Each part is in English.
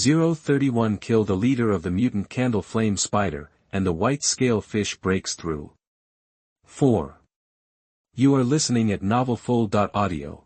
031 Kill the leader of the mutant candle flame spider, and the white scale fish breaks through. 4. You are listening at novelfull.audio.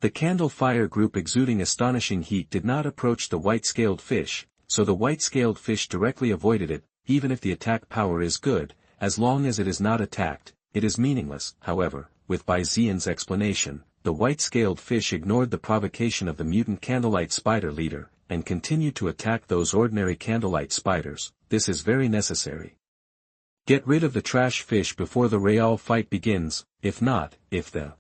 The Candlefire group exuding astonishing heat did not approach the white-scaled fish, so the white-scaled fish directly avoided it. Even if the attack power is good, as long as it is not attacked, it is meaningless. However, with Bai Xian's explanation, the white-scaled fish ignored the provocation of the mutant candlelight spider leader, and continued to attack those ordinary candlelight spiders. This is very necessary. Get rid of the trash fish before the real fight begins. If not, if the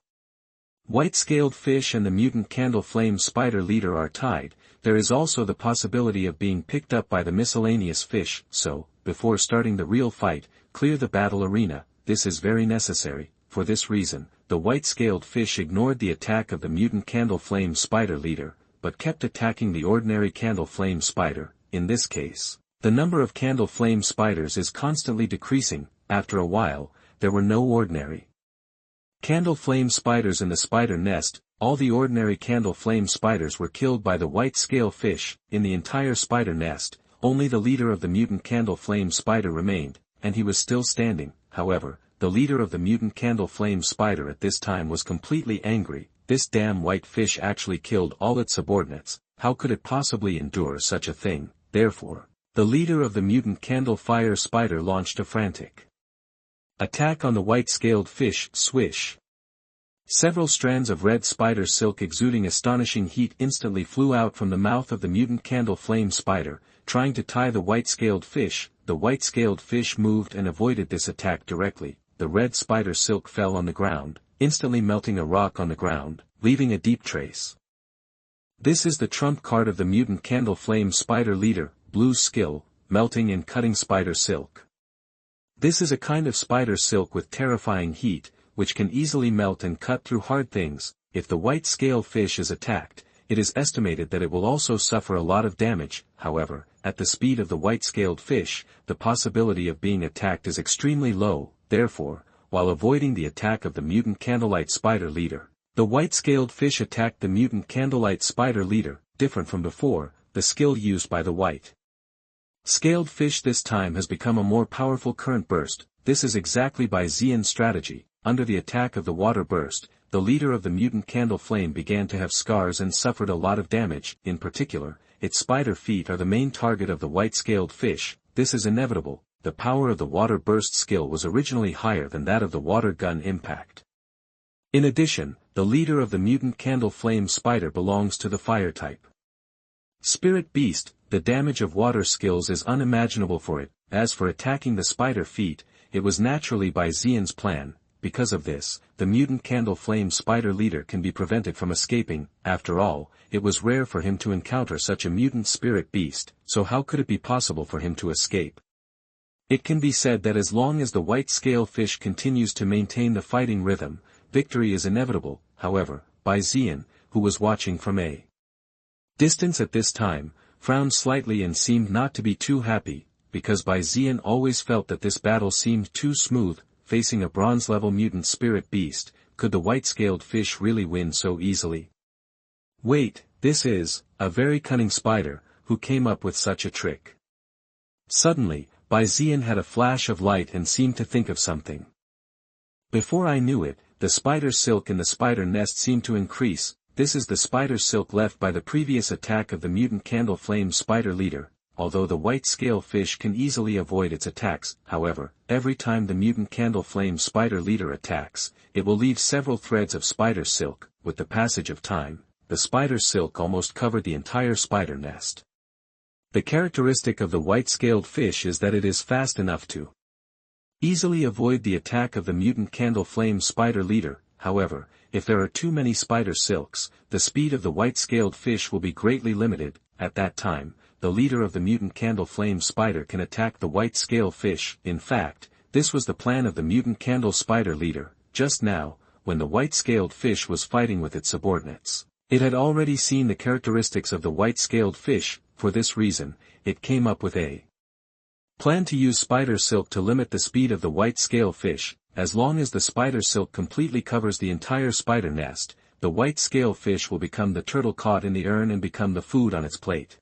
white-scaled fish and the mutant candle flame spider leader are tied, there is also the possibility of being picked up by the miscellaneous fish. So, before starting the real fight, clear the battle arena. This is very necessary. For this reason, the white-scaled fish ignored the attack of the mutant candle flame spider leader, but kept attacking the ordinary candle flame spider. In this case, the number of candle flame spiders is constantly decreasing. After a while, there were no ordinary candle flame spiders in the spider nest. All the ordinary candle flame spiders were killed by the white scale fish. In the entire spider nest, only the leader of the mutant candle flame spider remained, and he was still standing. However, the leader of the mutant candle flame spider at this time was completely angry. This damn white fish actually killed all its subordinates. How could it possibly endure such a thing? Therefore, the leader of the mutant Candlefire spider launched a frantic attack on the white-scaled fish. Swish! Several strands of red spider silk exuding astonishing heat instantly flew out from the mouth of the mutant candle flame spider, trying to tie the white-scaled fish. The white-scaled fish moved and avoided this attack directly. The red spider silk fell on the ground, instantly melting a rock on the ground, leaving a deep trace. This is the trump card of the mutant candle flame spider leader, blue skill, melting and cutting spider silk. This is a kind of spider silk with terrifying heat, which can easily melt and cut through hard things. If the white scale fish is attacked, it is estimated that it will also suffer a lot of damage. However, at the speed of the white-scaled fish, the possibility of being attacked is extremely low. Therefore, while avoiding the attack of the mutant candlelight spider leader, the white-scaled fish attacked the mutant candlelight spider leader. Different from before, the skill used by the white-scaled fish this time has become a more powerful current burst. This is exactly Bai Xian's strategy. Under the attack of the water burst, the leader of the mutant candle flame began to have scars and suffered a lot of damage. In particular, its spider feet are the main target of the white-scaled fish. This is inevitable. The power of the water burst skill was originally higher than that of the water gun impact. In addition, the leader of the mutant candle flame spider belongs to the fire type spirit beast. The damage of water skills is unimaginable for it. As for attacking the spider feet, it was naturally Bai Xian's plan. Because of this, the mutant candle flame spider leader can be prevented from escaping. After all, it was rare for him to encounter such a mutant spirit beast, so how could it be possible for him to escape? It can be said that as long as the white scale fish continues to maintain the fighting rhythm, victory is inevitable. However, Bai Xian, who was watching from a distance at this time, frowned slightly and seemed not to be too happy, because Bai Xian always felt that this battle seemed too smooth. Facing a bronze-level mutant spirit beast, could the white-scaled fish really win so easily? Wait, this is a very cunning spider, who came up with such a trick. Suddenly, Bai Xian had a flash of light and seemed to think of something. Before I knew it, the spider silk in the spider nest seemed to increase. This is the spider silk left by the previous attack of the mutant candle flame spider leader. Although the white scale fish can easily avoid its attacks, however, every time the mutant candle flame spider leader attacks, it will leave several threads of spider silk. With the passage of time, the spider silk almost covered the entire spider nest. The characteristic of the white-scaled fish is that it is fast enough to easily avoid the attack of the mutant candle flame spider leader. However, if there are too many spider silks, the speed of the white-scaled fish will be greatly limited. At that time, the leader of the mutant candle flame spider can attack the white scale fish. In fact, this was the plan of the mutant candle spider leader. Just now, when the white-scaled fish was fighting with its subordinates, it had already seen the characteristics of the white-scaled fish. For this reason, it came up with a plan to use spider silk to limit the speed of the white-scale fish. As long as the spider silk completely covers the entire spider nest, the white-scale fish will become the turtle caught in the urn and become the food on its plate.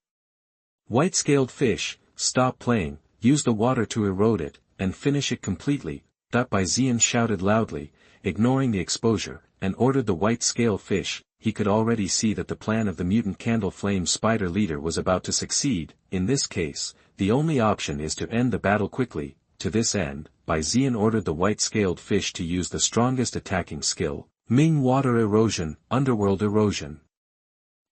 White-scaled fish, stop playing, use the water to erode it, and finish it completely, Bai Jingchong shouted loudly, ignoring the exposure, and ordered the white-scale fish. He could already see that the plan of the mutant candle flame spider leader was about to succeed. In this case, the only option is to end the battle quickly. To this end, Bai Jingchong ordered the white-scaled fish to use the strongest attacking skill, Ming Water Erosion, Underworld Erosion.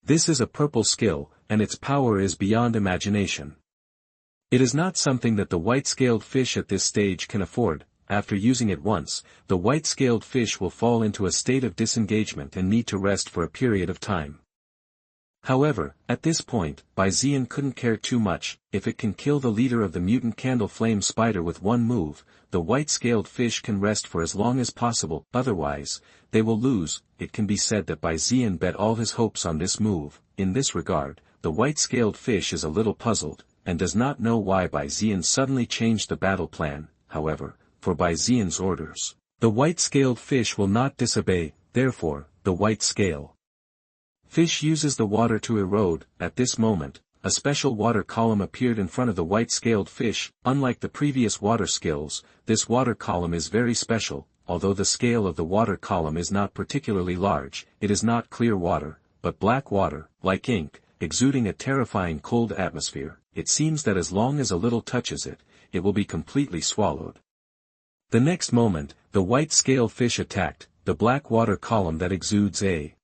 This is a purple skill, and its power is beyond imagination. It is not something that the white-scaled fish at this stage can afford. After using it once, the white-scaled fish will fall into a state of disengagement and need to rest for a period of time. However, at this point, Bai Jingchong couldn't care too much. If it can kill the leader of the mutant candle flame spider with one move, the white-scaled fish can rest for as long as possible, otherwise, they will lose. It can be said that Bai Jingchong bet all his hopes on this move. In this regard, the white-scaled fish is a little puzzled, and does not know why Bai Jingchong suddenly changed the battle plan. However, for Bai Jingchong's orders, the white-scaled fish will not disobey. Therefore, the white-scale fish uses the water to erode. At this moment, a special water column appeared in front of the white-scaled fish. Unlike the previous water skills, this water column is very special. Although the scale of the water column is not particularly large, it is not clear water, but black water, like ink, exuding a terrifying cold atmosphere. It seems that as long as a little touches it, it will be completely swallowed. The next moment, the white-scale fish attacked. The black water column that exudes a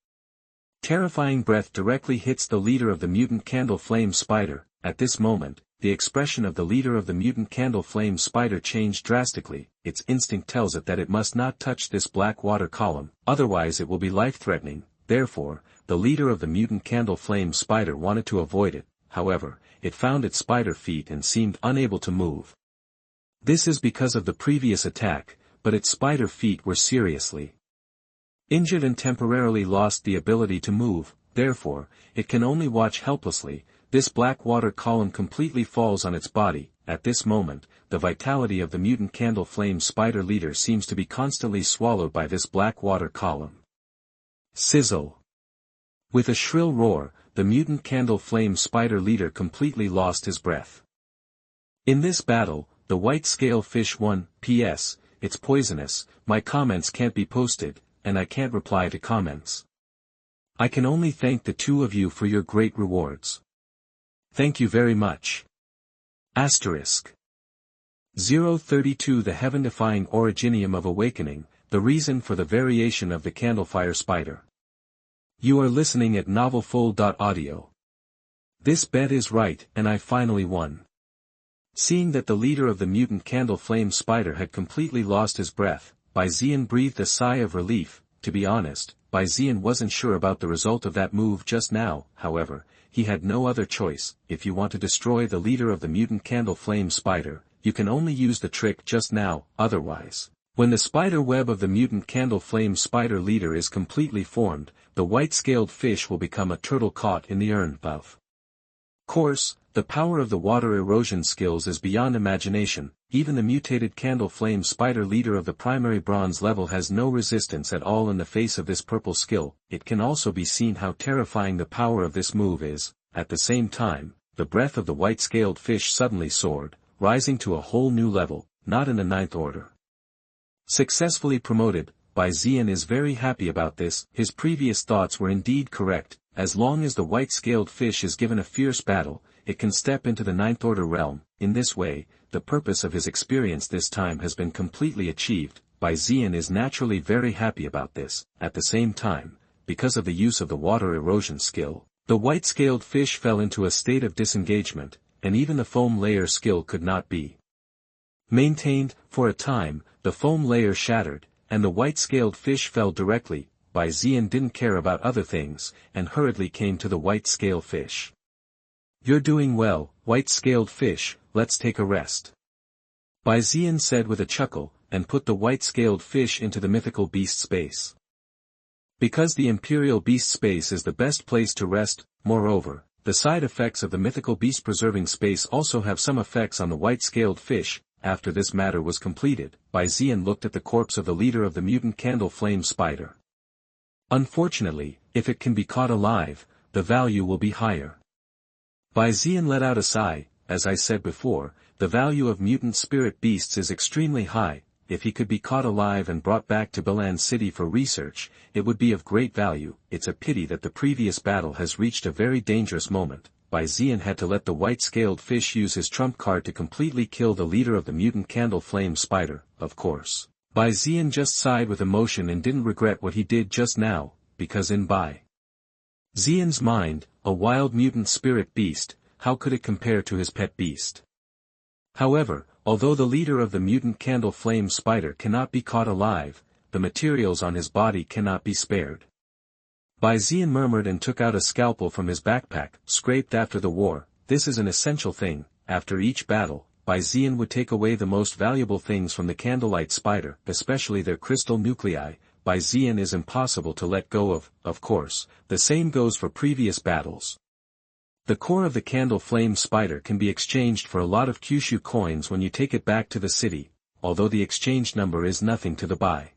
terrifying breath directly hits the leader of the mutant candle flame spider. At this moment, the expression of the leader of the mutant candle flame spider changed drastically. Its instinct tells it that it must not touch this black water column, otherwise it will be life-threatening. Therefore, the leader of the mutant candle flame spider wanted to avoid it. However, it found its spider feet and seemed unable to move. This is because of the previous attack, but its spider feet were seriously injured and temporarily lost the ability to move. Therefore, it can only watch helplessly. This black water column completely falls on its body. At this moment, the vitality of the mutant candle flame spider leader seems to be constantly swallowed by this black water column. Sizzle! With a shrill roar, the mutant candle flame spider leader completely lost his breath. In this battle, the white-scale fish won. P.S. It's poisonous. My comments can't be posted, and I can't reply to comments. I can only thank the two of you for your great rewards. Thank you very much. Asterisk. 032 The Heaven-defying Originium of Awakening, the reason for the variation of the Candlefire spider. You are listening at novelfull.audio. This bet is right, and I finally won. Seeing that the leader of the mutant candle flame spider had completely lost his breath, Bai Jingchong breathed a sigh of relief. To be honest, Bai Jingchong wasn't sure about the result of that move just now. However, he had no other choice. If you want to destroy the leader of the mutant candle flame spider, you can only use the trick just now. Otherwise, when the spider web of the mutant candle flame spider leader is completely formed, the white-scaled fish will become a turtle caught in the urn above. Course, the power of the water erosion skills is beyond imagination. Even the mutated candle flame spider leader of the primary bronze level has no resistance at all in the face of this purple skill. It can also be seen how terrifying the power of this move is. At the same time, the breath of the white-scaled fish suddenly soared, rising to a whole new level, not in the 9th order. Successfully promoted, Bai Jingchong is very happy about this. His previous thoughts were indeed correct. As long as the white-scaled fish is given a fierce battle, it can step into the 9th order realm. In this way, the purpose of his experience this time has been completely achieved. Bai Jingchong is naturally very happy about this. At the same time, because of the use of the water erosion skill, the white-scaled fish fell into a state of disengagement, and even the foam layer skill could not be maintained. For a time, the foam layer shattered, and the white-scaled fish fell directly. Bai Jingchong didn't care about other things, and hurriedly came to the white-scaled fish. You're doing well, white-scaled fish, let's take a rest. Bai Jingchong said with a chuckle, and put the white-scaled fish into the mythical beast space. Because the imperial beast space is the best place to rest. Moreover, the side effects of the mythical beast preserving space also have some effects on the white-scaled fish. After this matter was completed, Bai Jingchong looked at the corpse of the leader of the mutant candle flame spider. Unfortunately, if it can be caught alive, the value will be higher. Bai Xian let out a sigh. As I said before, the value of mutant spirit beasts is extremely high. If he could be caught alive and brought back to Bailin City for research, it would be of great value. It's a pity that the previous battle has reached a very dangerous moment. Bai Xian had to let the white-scaled fish use his trump card to completely kill the leader of the mutant candle flame spider, of course. Bai Xian just sighed with emotion and didn't regret what he did just now, because in Bai Xian's mind, a wild mutant spirit beast, how could it compare to his pet beast? However, although the leader of the mutant candle flame spider cannot be caught alive, the materials on his body cannot be spared. Bai Xian murmured and took out a scalpel from his backpack, scraped after the war. This is an essential thing. After each battle, Bai Xian would take away the most valuable things from the candlelight spider, especially their crystal nuclei. Bai Xian is impossible to let go of course, the same goes for previous battles. The core of the candle flame spider can be exchanged for a lot of Kyushu coins when you take it back to the city, although the exchange number is nothing to the Bai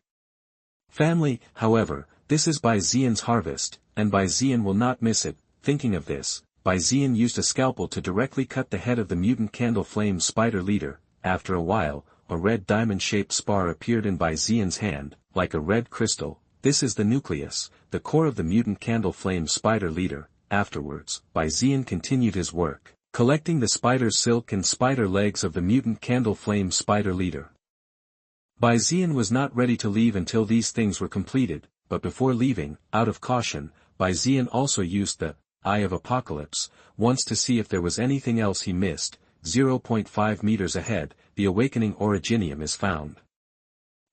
family. However, this is Bai Xian's harvest, and Bai Xian will not miss it. Thinking of this, Bai Xian used a scalpel to directly cut the head of the mutant candle flame spider leader. After a while, a red diamond-shaped spar appeared in Bai Xian's hand, like a red crystal. This is the nucleus, the core of the mutant candle flame spider leader. Afterwards, Bai Xian continued his work, collecting the spider silk and spider legs of the mutant candle flame spider leader. Bai Xian was not ready to leave until these things were completed, but before leaving, out of caution, Bai Xian also used the Eye of Apocalypse, once to see if there was anything else he missed. 0.5 meters ahead, the awakening Originium is found.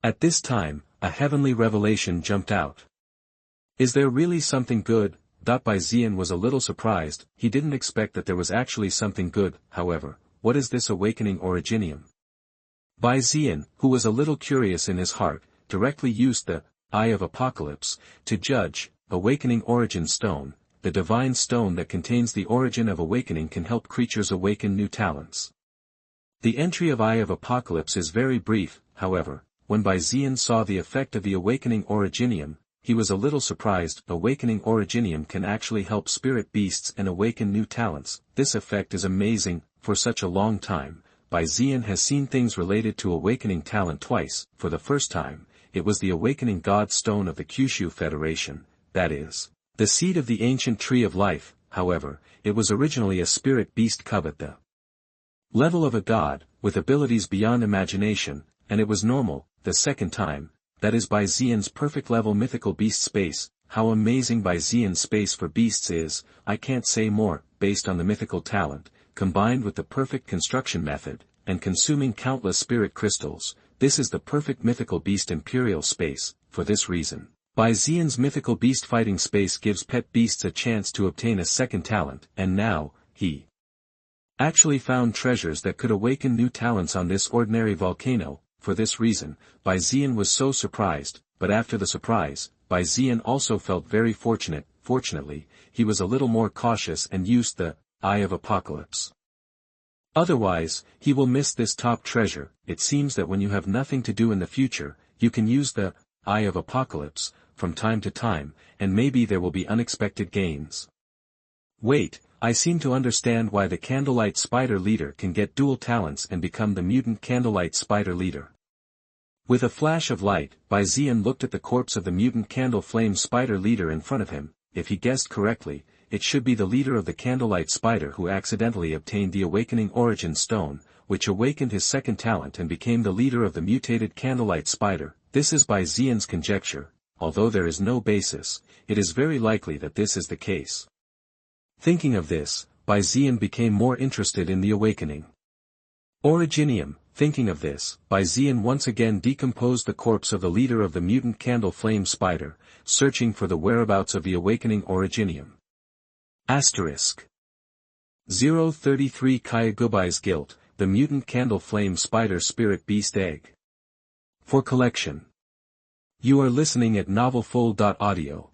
At this time, a heavenly revelation jumped out. Is there really something good? Bai Xian was a little surprised. He didn't expect that there was actually something good. However, what is this awakening Originium? Bai Xian, who was a little curious in his heart, directly used the Eye of Apocalypse to judge. Awakening Origin Stone, the divine stone that contains the origin of awakening, can help creatures awaken new talents. The entry of Eye of Apocalypse is very brief. However, when Bai Xian saw the effect of the awakening Originium, he was a little surprised. Awakening Originium can actually help spirit beasts and awaken new talents. This effect is amazing. For such a long time, Bai Xian has seen things related to awakening talent twice. For the first time, it was the awakening God Stone of the Kyushu Federation, that is, the seed of the ancient tree of life. However, it was originally a spirit beast cub at the level of a god, with abilities beyond imagination, and it was normal. The second time, that is Bai Xian's perfect level mythical beast space. How amazing Bai Xian's space for beasts is, I can't say more. Based on the mythical talent, combined with the perfect construction method, and consuming countless spirit crystals, this is the perfect mythical beast imperial space. For this reason, Bai Xian's mythical beast fighting space gives pet beasts a chance to obtain a second talent, and now, he actually found treasures that could awaken new talents on this ordinary volcano. For this reason, Bai Xian was so surprised, but after the surprise, Bai Xian also felt very fortunate. Fortunately, he was a little more cautious and used the Eye of Apocalypse. Otherwise, he will miss this top treasure. It seems that when you have nothing to do in the future, you can use the Eye of Apocalypse from time to time, and maybe there will be unexpected gains. Wait, I seem to understand why the Candlelight Spider Leader can get dual talents and become the mutant Candlelight Spider Leader. With a flash of light, Bai Xian looked at the corpse of the mutant Candle Flame Spider Leader in front of him. If he guessed correctly, it should be the leader of the Candlelight Spider who accidentally obtained the Awakening Origin Stone, which awakened his second talent and became the leader of the mutated Candlelight Spider. This is Bai Xian's conjecture. Although there is no basis, it is very likely that this is the case. Thinking of this, Bai Xian became more interested in the awakening Originium. Thinking of this, Bai Xian once again decomposed the corpse of the leader of the mutant Candle Flame Spider, searching for the whereabouts of the awakening Originium. Asterisk 033 Qiagubai's Guilt, the mutant Candle Flame Spider Spirit Beast Egg. For collection. You are listening at novelfull.audio.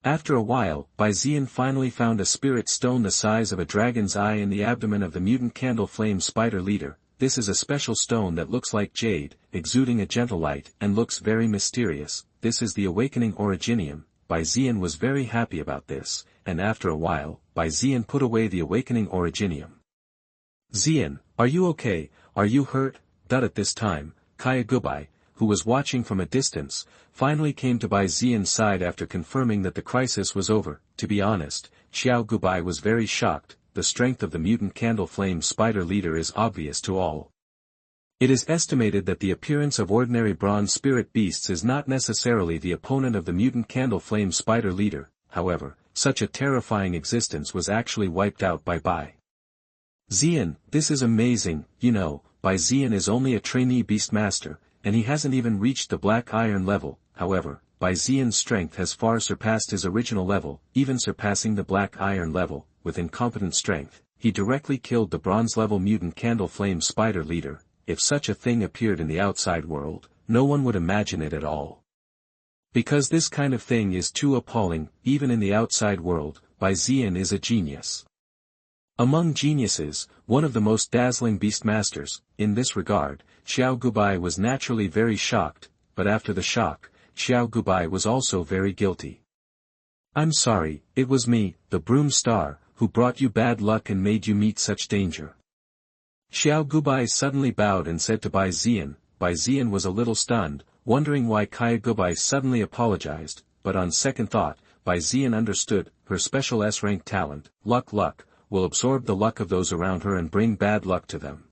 After a while, Bai Xian finally found a spirit stone the size of a dragon's eye in the abdomen of the mutant Candle Flame Spider Leader. This is a special stone that looks like jade, exuding a gentle light, and looks very mysterious. This is the awakening Originium. Bai Xian was very happy about this, and after a while, Bai Xian put away the awakening Originium. Xian, are you okay, are you hurt? At this time, Qiaogubai, who was watching from a distance, finally came to Bai Xian's side after confirming that the crisis was over. To be honest, Qiaogubai was very shocked. The strength of the mutant candle flame spider leader is obvious to all. It is estimated that the appearance of ordinary bronze spirit beasts is not necessarily the opponent of the mutant candle flame spider leader. However, such a terrifying existence was actually wiped out by Bai Xian. This is amazing. You know, Bai Xian is only a trainee beastmaster, and he hasn't even reached the black iron level. However, Bai Xian's strength has far surpassed his original level, even surpassing the black iron level. With incompetent strength, he directly killed the bronze-level mutant candle flame spider leader. If such a thing appeared in the outside world, no one would imagine it at all. Because this kind of thing is too appalling, even in the outside world, Bai Xian is a genius. Among geniuses, one of the most dazzling beastmasters. In this regard, Qiaogubai was naturally very shocked, but after the shock, Qiaogubai was also very guilty. I'm sorry, it was me, the broom star, who brought you bad luck and made you meet such danger. Qiaogubai suddenly bowed and said to Bai Xian. Bai Xian was a little stunned, wondering why Qiaogubai suddenly apologized, but on second thought, Bai Xian understood. Her special S-rank talent, luck, will absorb the luck of those around her and bring bad luck to them.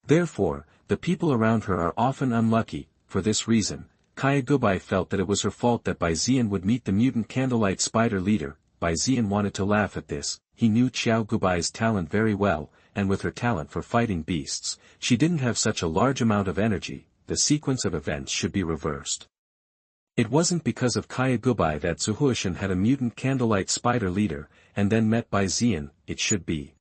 Therefore, the people around her are often unlucky. For this reason, Qiaogubai felt that it was her fault that Bai Xian would meet the mutant candlelight spider leader. Bai Xian wanted to laugh at this. He knew Qiaogubai's talent very well, and with her talent for fighting beasts, she didn't have such a large amount of energy. The sequence of events should be reversed. It wasn't because of Qiaogubai that Zuhushan had a mutant candlelight spider leader, and then met Bai Xian. It should be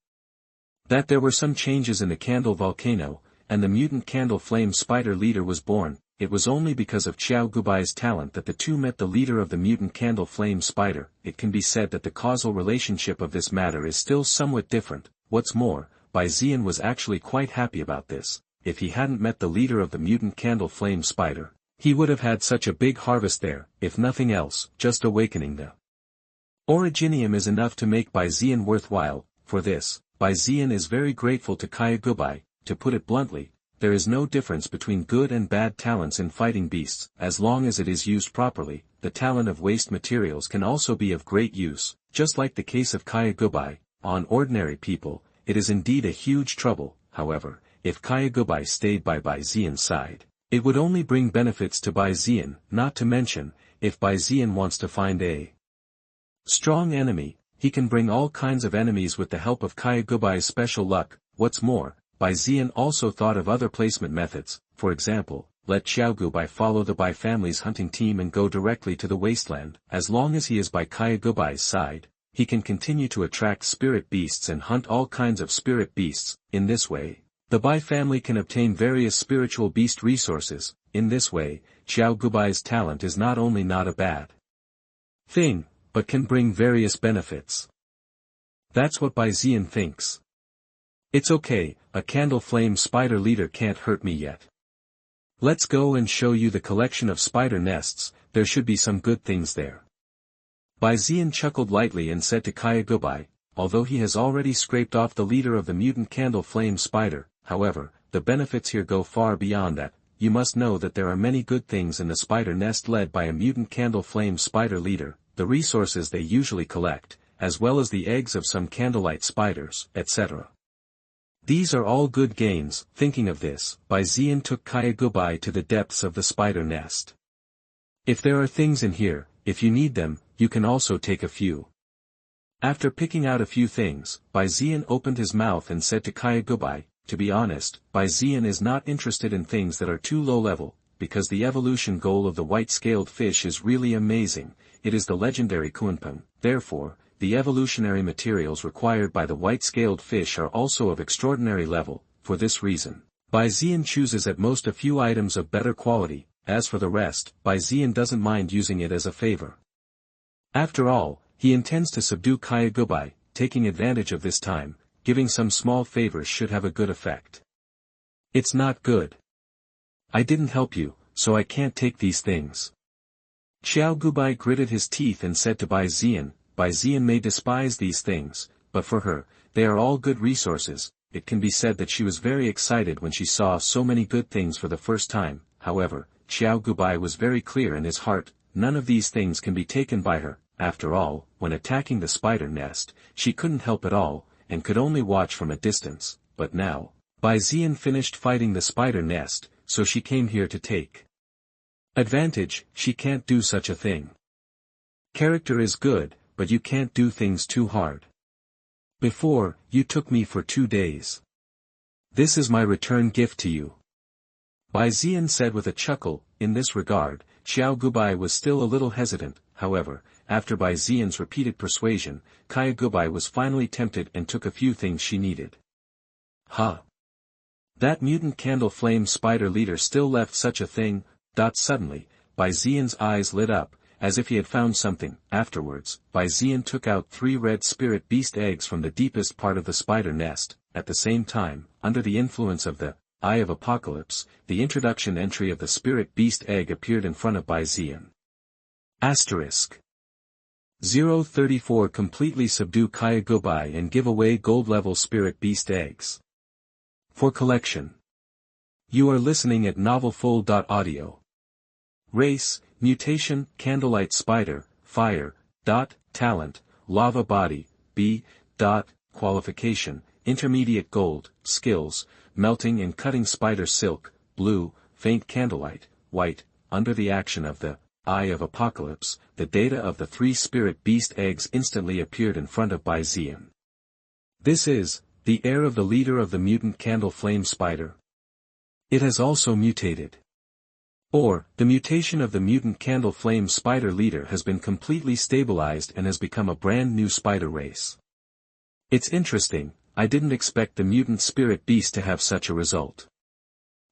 that there were some changes in the candle volcano, and the mutant candle flame spider leader was born. It was only because of Qiaogubai's talent that the two met the leader of the mutant candle flame spider. It can be said that the causal relationship of this matter is still somewhat different. What's more, Bai Xian was actually quite happy about this. If he hadn't met the leader of the mutant candle flame spider, he would have had such a big harvest there. If nothing else, just awakening the Originium is enough to make Bai Xian worthwhile. For this, Bai Xian is very grateful to Qiaogubai. To put it bluntly, there is no difference between good and bad talents in fighting beasts. As long as it is used properly, the talent of waste materials can also be of great use. Just like the case of Qiaogubai, on ordinary people, it is indeed a huge trouble. However, if Qiaogubai stayed by Bai Xian's side, it would only bring benefits to Bai Xian. Not to mention, if Bai Xian wants to find a strong enemy, he can bring all kinds of enemies with the help of Qiaogubai's special luck. What's more, Bai Xian also thought of other placement methods. For example, let Qiaogubai follow the Bai family's hunting team and go directly to the wasteland. As long as he is by Qiaogubai's side, he can continue to attract spirit beasts and hunt all kinds of spirit beasts. In this way, the Bai family can obtain various spiritual beast resources. In this way, Qiaogubai's talent is not only not a bad thing, but can bring various benefits. That's what Bai Xian thinks. It's okay, a candle flame spider leader can't hurt me yet. Let's go and show you the collection of spider nests. There should be some good things there. Bai Xian chuckled lightly and said to Qiaogubai, although he has already scraped off the leader of the mutant candle flame spider, however, the benefits here go far beyond that. You must know that there are many good things in the spider nest led by a mutant candle flame spider leader, the resources they usually collect, as well as the eggs of some candlelight spiders, etc. These are all good gains. Thinking of this, Bai Xian took Qiaogubai to the depths of the spider nest. If there are things in here, if you need them, you can also take a few. After picking out a few things, Bai Xian opened his mouth and said to Qiaogubai, to be honest, Bai Xian is not interested in things that are too low level, because the evolution goal of the white-scaled fish is really amazing. It is the legendary Kunpeng. Therefore, the evolutionary materials required by the white-scaled fish are also of extraordinary level. For this reason, Bai Xian chooses at most a few items of better quality. As for the rest, Bai Xian doesn't mind using it as a favor. After all, he intends to subdue Qiaogubai. Taking advantage of this time, giving some small favors should have a good effect. It's not good. I didn't help you, so I can't take these things. Qiaogubai gritted his teeth and said to Bai Xian, Bai Zian may despise these things, but for her, they are all good resources. It can be said that she was very excited when she saw so many good things for the first time. However, Qiaogubai was very clear in his heart, none of these things can be taken by her. After all, when attacking the spider nest, she couldn't help at all, and could only watch from a distance. But now, Bai Zian finished fighting the spider nest, so she came here to take advantage. She can't do such a thing. Character is good, but you can't do things too hard. Before, you took me for 2 days. This is my return gift to you. Bai Zian said with a chuckle. In this regard, Qiaogubai was still a little hesitant. However, after Bai Zian's repeated persuasion, Qiaogubai was finally tempted and took a few things she needed. Huh? That mutant candle flame spider leader still left such a thing? Suddenly, Bai Zian's eyes lit up, as if he had found something. Afterwards, Bai Zian took out 3 red spirit beast eggs from the deepest part of the spider nest. At the same time, under the influence of the Eye of Apocalypse, the introduction entry of the spirit beast egg appeared in front of Bai Zian. Asterisk. 034 Completely subdue Qiaogubai and give away gold-level spirit beast eggs. For collection. You are listening at novelfull.audio. Race, mutation, candlelight spider, fire, talent, lava body, B, qualification, intermediate gold, skills, melting and cutting spider silk, blue, faint candlelight, white. Under the action of the Eye of Apocalypse, the data of the 3 spirit beast eggs instantly appeared in front of Bai Zian. This is the heir of the leader of the mutant candle flame spider. It has also mutated. Or, the mutation of the mutant candle flame spider leader has been completely stabilized and has become a brand new spider race. It's interesting. I didn't expect the mutant spirit beast to have such a result.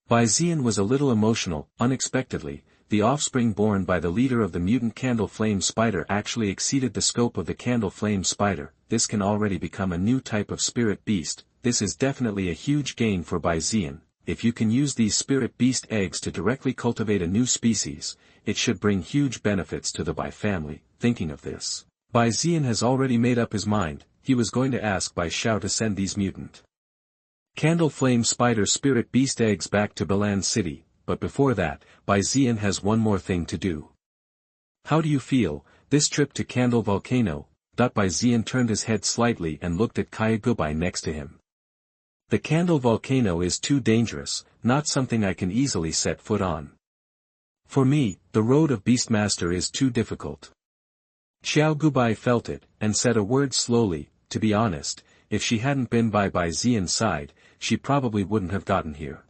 Bai Zian was a little emotional. Unexpectedly, the offspring born by the leader of the mutant candle flame spider actually exceeded the scope of the candle flame spider. This can already become a new type of spirit beast. This is definitely a huge gain for Bai Zian. If you can use these spirit beast eggs to directly cultivate a new species, it should bring huge benefits to the Bai family. Thinking of this, Bai Zian has already made up his mind. He was going to ask Bai Xiao to send these mutant candle flame spider spirit beast eggs back to Bailin City, but before that, Bai Zian has one more thing to do. How do you feel, this trip to Candle Volcano? Bai Zian turned his head slightly and looked at Qiaogubai next to him. The Candle Volcano is too dangerous, not something I can easily set foot on. For me, the road of Beastmaster is too difficult. Qiaogubai felt it, and said a word slowly. To be honest, if she hadn't been by Bai Zian's side, she probably wouldn't have gotten here.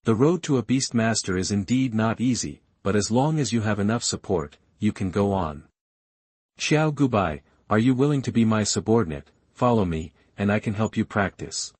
The road to a Beastmaster is indeed not easy, but as long as you have enough support, you can go on. Qiaogubai, are you willing to be my subordinate? Follow me, and I can help you practice.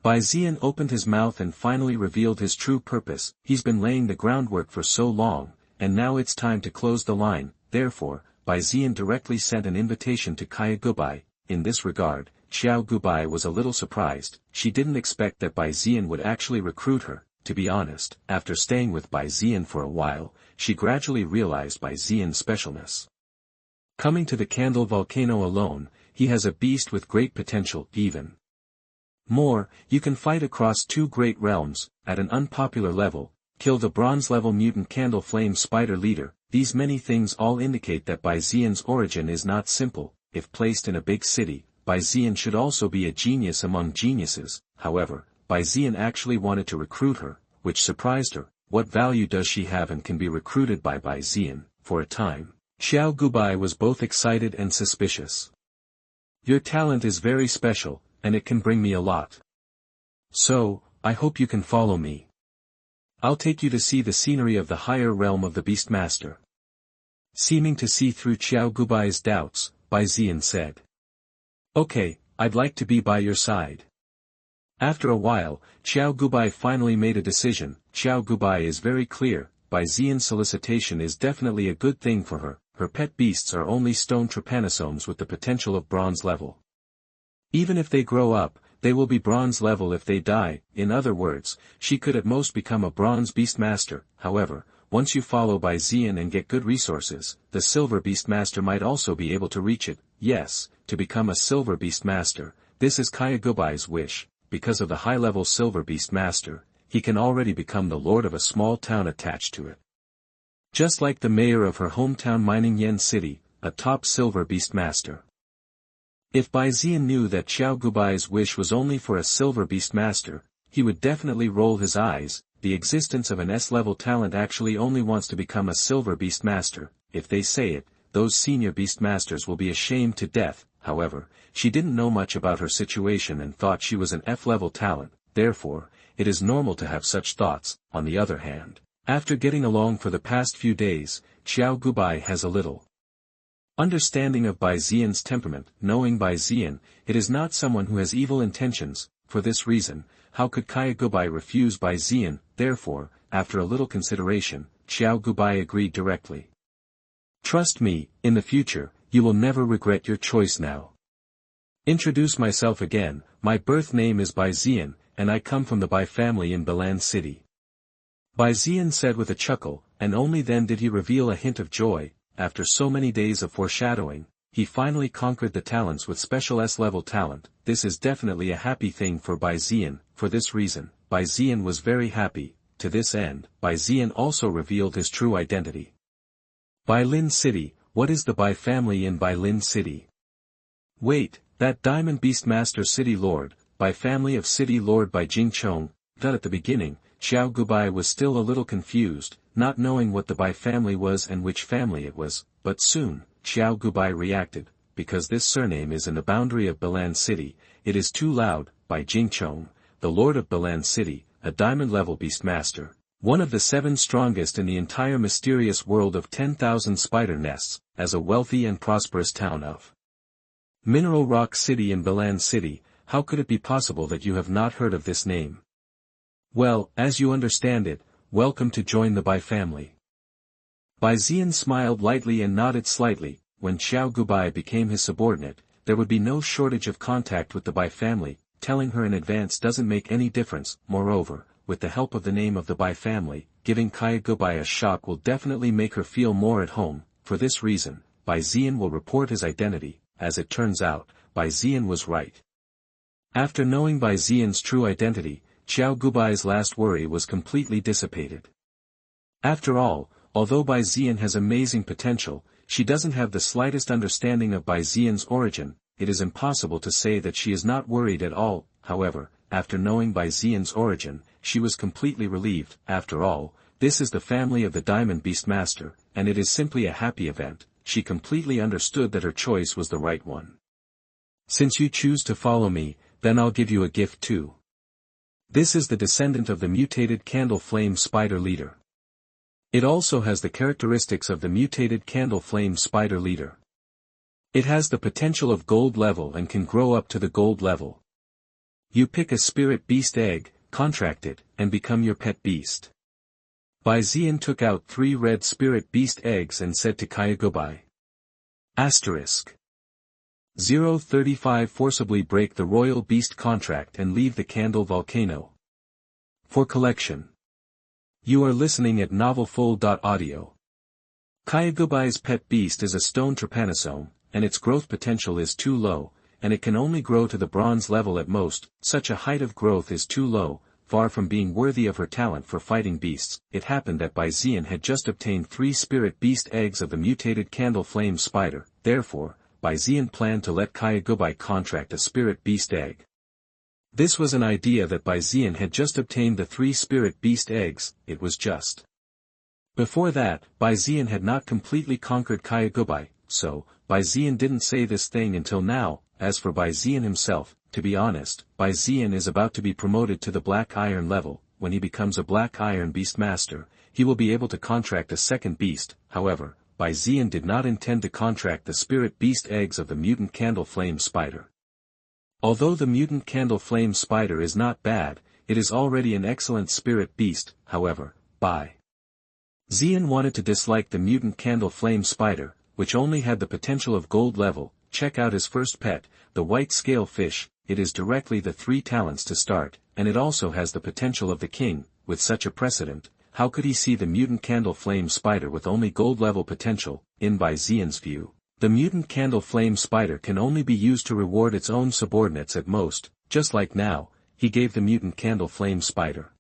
Bai Zian opened his mouth and finally revealed his true purpose. He's been laying the groundwork for so long, and now it's time to close the line. Therefore, Bai Zian directly sent an invitation to Qiaogubai. In this regard, Qiaogubai was a little surprised. She didn't expect that Bai Zian would actually recruit her. To be honest, after staying with Bai Zian for a while, she gradually realized Bai Zian's specialness. Coming to the Candle Volcano alone, he has a beast with great potential. Even more, you can fight across 2 great realms. At an unpopular level, kill the bronze-level mutant candle flame spider leader. These many things all indicate that Bai Zian's origin is not simple. If placed in a big city, Bai Zian should also be a genius among geniuses. However, Bai Zian actually wanted to recruit her, which surprised her. What value does she have and can be recruited by Bai Zian? For a time, Qiaogubai was both excited and suspicious. Your talent is very special, and it can bring me a lot. So, I hope you can follow me. I'll take you to see the scenery of the higher realm of the Beastmaster. Seeming to see through Qiaogubai's doubts, Bai Zian said. Okay, I'd like to be by your side. After a while, Qiaogubai finally made a decision. Qiaogubai is very clear. Bai Zian's solicitation is definitely a good thing for her. Her pet beasts are only stone trypanosomes with the potential of bronze level. Even if they grow up, they will be bronze level if they die. In other words, she could at most become a bronze beastmaster. However, once you follow Bai Xian and get good resources, the Silver Beast Master might also be able to reach it. Yes, to become a Silver Beast Master, this is Qiaogubai's wish. Because of the high-level Silver Beast Master, he can already become the lord of a small town attached to it. Just like the mayor of her hometown Mining Yen City, a top Silver Beast Master. If Bai Xian knew that Qiaogubai's wish was only for a Silver Beast Master, he would definitely roll his eyes. The existence of an S-level talent actually only wants to become a Silver Beast Master. If they say it, those senior Beast Masters will be ashamed to death. However, she didn't know much about her situation and thought she was an F-level talent, therefore, it is normal to have such thoughts. On the other hand, after getting along for the past few days, Qiaogubai has a little understanding of Bai Xian's temperament. Knowing Bai Xian, it is not someone who has evil intentions. For this reason, how could Qiaogubai refuse Bai Xian? Therefore, after a little consideration, Qiaogubai agreed directly. Trust me, in the future, you will never regret your choice now. Introduce myself again, my birth name is Bai Xian, and I come from the Bai family in Bailin City. Bai Xian said with a chuckle, and only then did he reveal a hint of joy. After so many days of foreshadowing, he finally conquered the talents with special S-level talent. This is definitely a happy thing for Bai Xian. For this reason, Bai Xian was very happy. To this end, Bai Xian also revealed his true identity. Bailin City. What is the Bai family in Bailin City? Wait, that Diamond Beast Master City Lord, Bai family of City Lord Bai Jingchong. That at the beginning, Qiaogubai was still a little confused, not knowing what the Bai family was and which family it was, but soon, Qiaogubai reacted, because this surname is in the boundary of Bailin City, it is too loud. Bai Jingchong, the Lord of Bailin City, a diamond-level beast master, one of the 7 strongest in the entire mysterious world of 10,000 spider nests, as a wealthy and prosperous town of Mineral Rock City in Bailin City. How could it be possible that you have not heard of this name? Well, as you understand it, welcome to join the Bai family. Bai Xian smiled lightly and nodded slightly. When Qiaogubai became his subordinate, there would be no shortage of contact with the Bai family. Telling her in advance doesn't make any difference. Moreover, with the help of the name of the Bai family, giving Qiaogubai a shock will definitely make her feel more at home. For this reason, Bai Xian will report his identity. As it turns out, Bai Xian was right. After knowing Bai Xian's true identity, Qiaogubai's last worry was completely dissipated. After all, although Bai Xian has amazing potential, she doesn't have the slightest understanding of Bai Xian's origin. It is impossible to say that she is not worried at all. However, after knowing Bai Xian's origin, she was completely relieved. After all, this is the family of the Diamond Beast Master, and it is simply a happy event. She completely understood that her choice was the right one. Since you choose to follow me, then I'll give you a gift too. This is the descendant of the mutated Candle Flame Spider Leader. It also has the characteristics of the mutated Candle Flame Spider Leader. It has the potential of gold level and can grow up to the gold level. You pick a spirit beast egg, contract it, and become your pet beast. Bai Xian took out 3 red spirit beast eggs and said to Qiaogubai. Asterisk. 035 Forcibly break the royal beast contract and leave the candle volcano. For collection. You are listening at novelfull.audio. Qiaogubai's pet beast is a stone trypanosome, and its growth potential is too low, and it can only grow to the bronze level at most. Such a height of growth is too low, far from being worthy of her talent for fighting beasts. It happened that Bai Xian had just obtained 3 spirit beast eggs of the mutated Candle Flame Spider. Therefore, Bai Xian planned to let Qiaogubai contract a spirit beast egg. This was an idea that Bai Xian had just obtained the 3 spirit beast eggs. It was just. Before that, Bai Xian had not completely conquered Qiaogubai, so, Bai Xian didn't say this thing until now. As for Bai Xian himself, to be honest, Bai Xian is about to be promoted to the Black Iron level. When he becomes a Black Iron Beast Master, he will be able to contract a second beast. However, Bai Xian did not intend to contract the spirit beast eggs of the mutant Candle Flame Spider. Although the mutant Candle Flame Spider is not bad, it is already an excellent spirit beast. However, Bai Xian wanted to dislike the mutant Candle Flame Spider, which only had the potential of gold level. Check out his first pet, the white scale fish. It is directly the 3 talents to start, and it also has the potential of the king. With such a precedent, how could he see the mutant candle flame spider with only gold level potential? In Bai Xian's view, the mutant candle flame spider can only be used to reward its own subordinates at most, just like now, he gave the mutant candle flame spider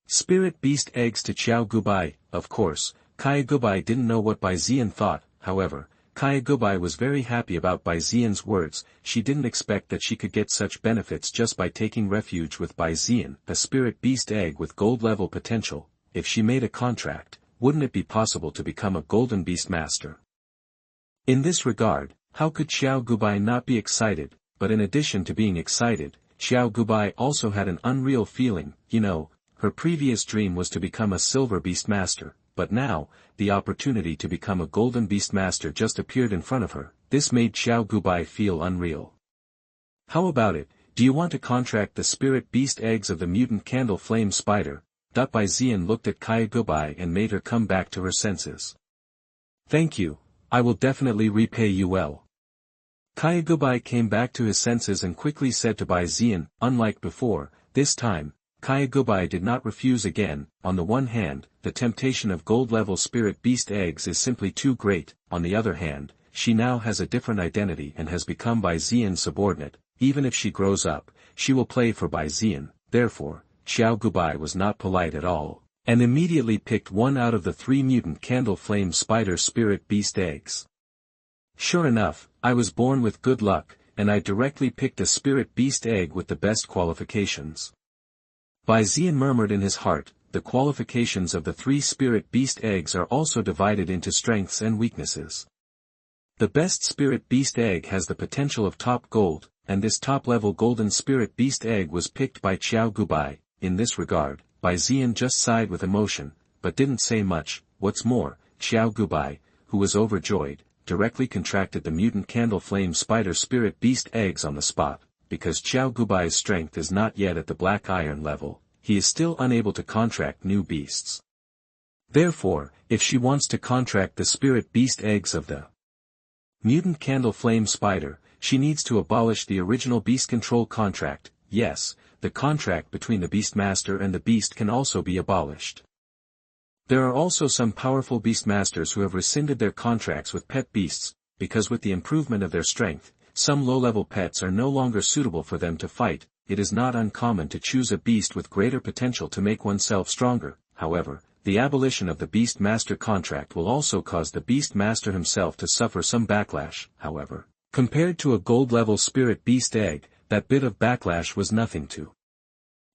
spirit beast eggs to Qiaogubai. Of course, Qiaogubai didn't know what Bai Xian thought. However, Qiaogubai was very happy about Bai Xian's words. She didn't expect that she could get such benefits just by taking refuge with Bai Xian, a spirit beast egg with gold level potential. If she made a contract, wouldn't it be possible to become a golden beast master? In this regard, how could Qiaogubai not be excited? But in addition to being excited, Qiaogubai also had an unreal feeling. Her previous dream was to become a silver beast master, but now, the opportunity to become a golden beast master just appeared in front of her. This made Qiaogubai feel unreal. How about it? Do you want to contract the spirit beast eggs of the mutant candle flame spider? Bai Xian looked at Qiaogubai and made her come back to her senses. Thank you, I will definitely repay you well. Qiaogubai came back to his senses and quickly said to Bai Xian, unlike before, this time, Qiaogubai did not refuse again. On the one hand, the temptation of gold-level spirit beast eggs is simply too great. On the other hand, she now has a different identity and has become Bai Xian's subordinate. Even if she grows up, she will play for Bai Xian. Therefore, Qiaogubai was not polite at all, and immediately picked one out of the 3 mutant candle flame spider spirit beast eggs. Sure enough, I was born with good luck, and I directly picked a spirit beast egg with the best qualifications. Bai Xian murmured in his heart. The qualifications of the 3 spirit beast eggs are also divided into strengths and weaknesses. The best spirit beast egg has the potential of top gold, and this top-level golden spirit beast egg was picked by Qiaogubai. In this regard, Bai Xian just sighed with emotion, but didn't say much. What's more, Qiaogubai, who was overjoyed, directly contracted the mutant candle flame spider spirit beast eggs on the spot. Because Qiaogubai's strength is not yet at the black iron level, he is still unable to contract new beasts. Therefore, if she wants to contract the spirit beast eggs of the mutant candle flame spider, she needs to abolish the original beast control contract. Yes, the contract between the beastmaster and the beast can also be abolished. There are also some powerful beastmasters who have rescinded their contracts with pet beasts, because with the improvement of their strength, some low-level pets are no longer suitable for them to fight. It is not uncommon to choose a beast with greater potential to make oneself stronger. However, the abolition of the beast master contract will also cause the beast master himself to suffer some backlash. However, compared to a gold-level spirit beast egg, that bit of backlash was nothing to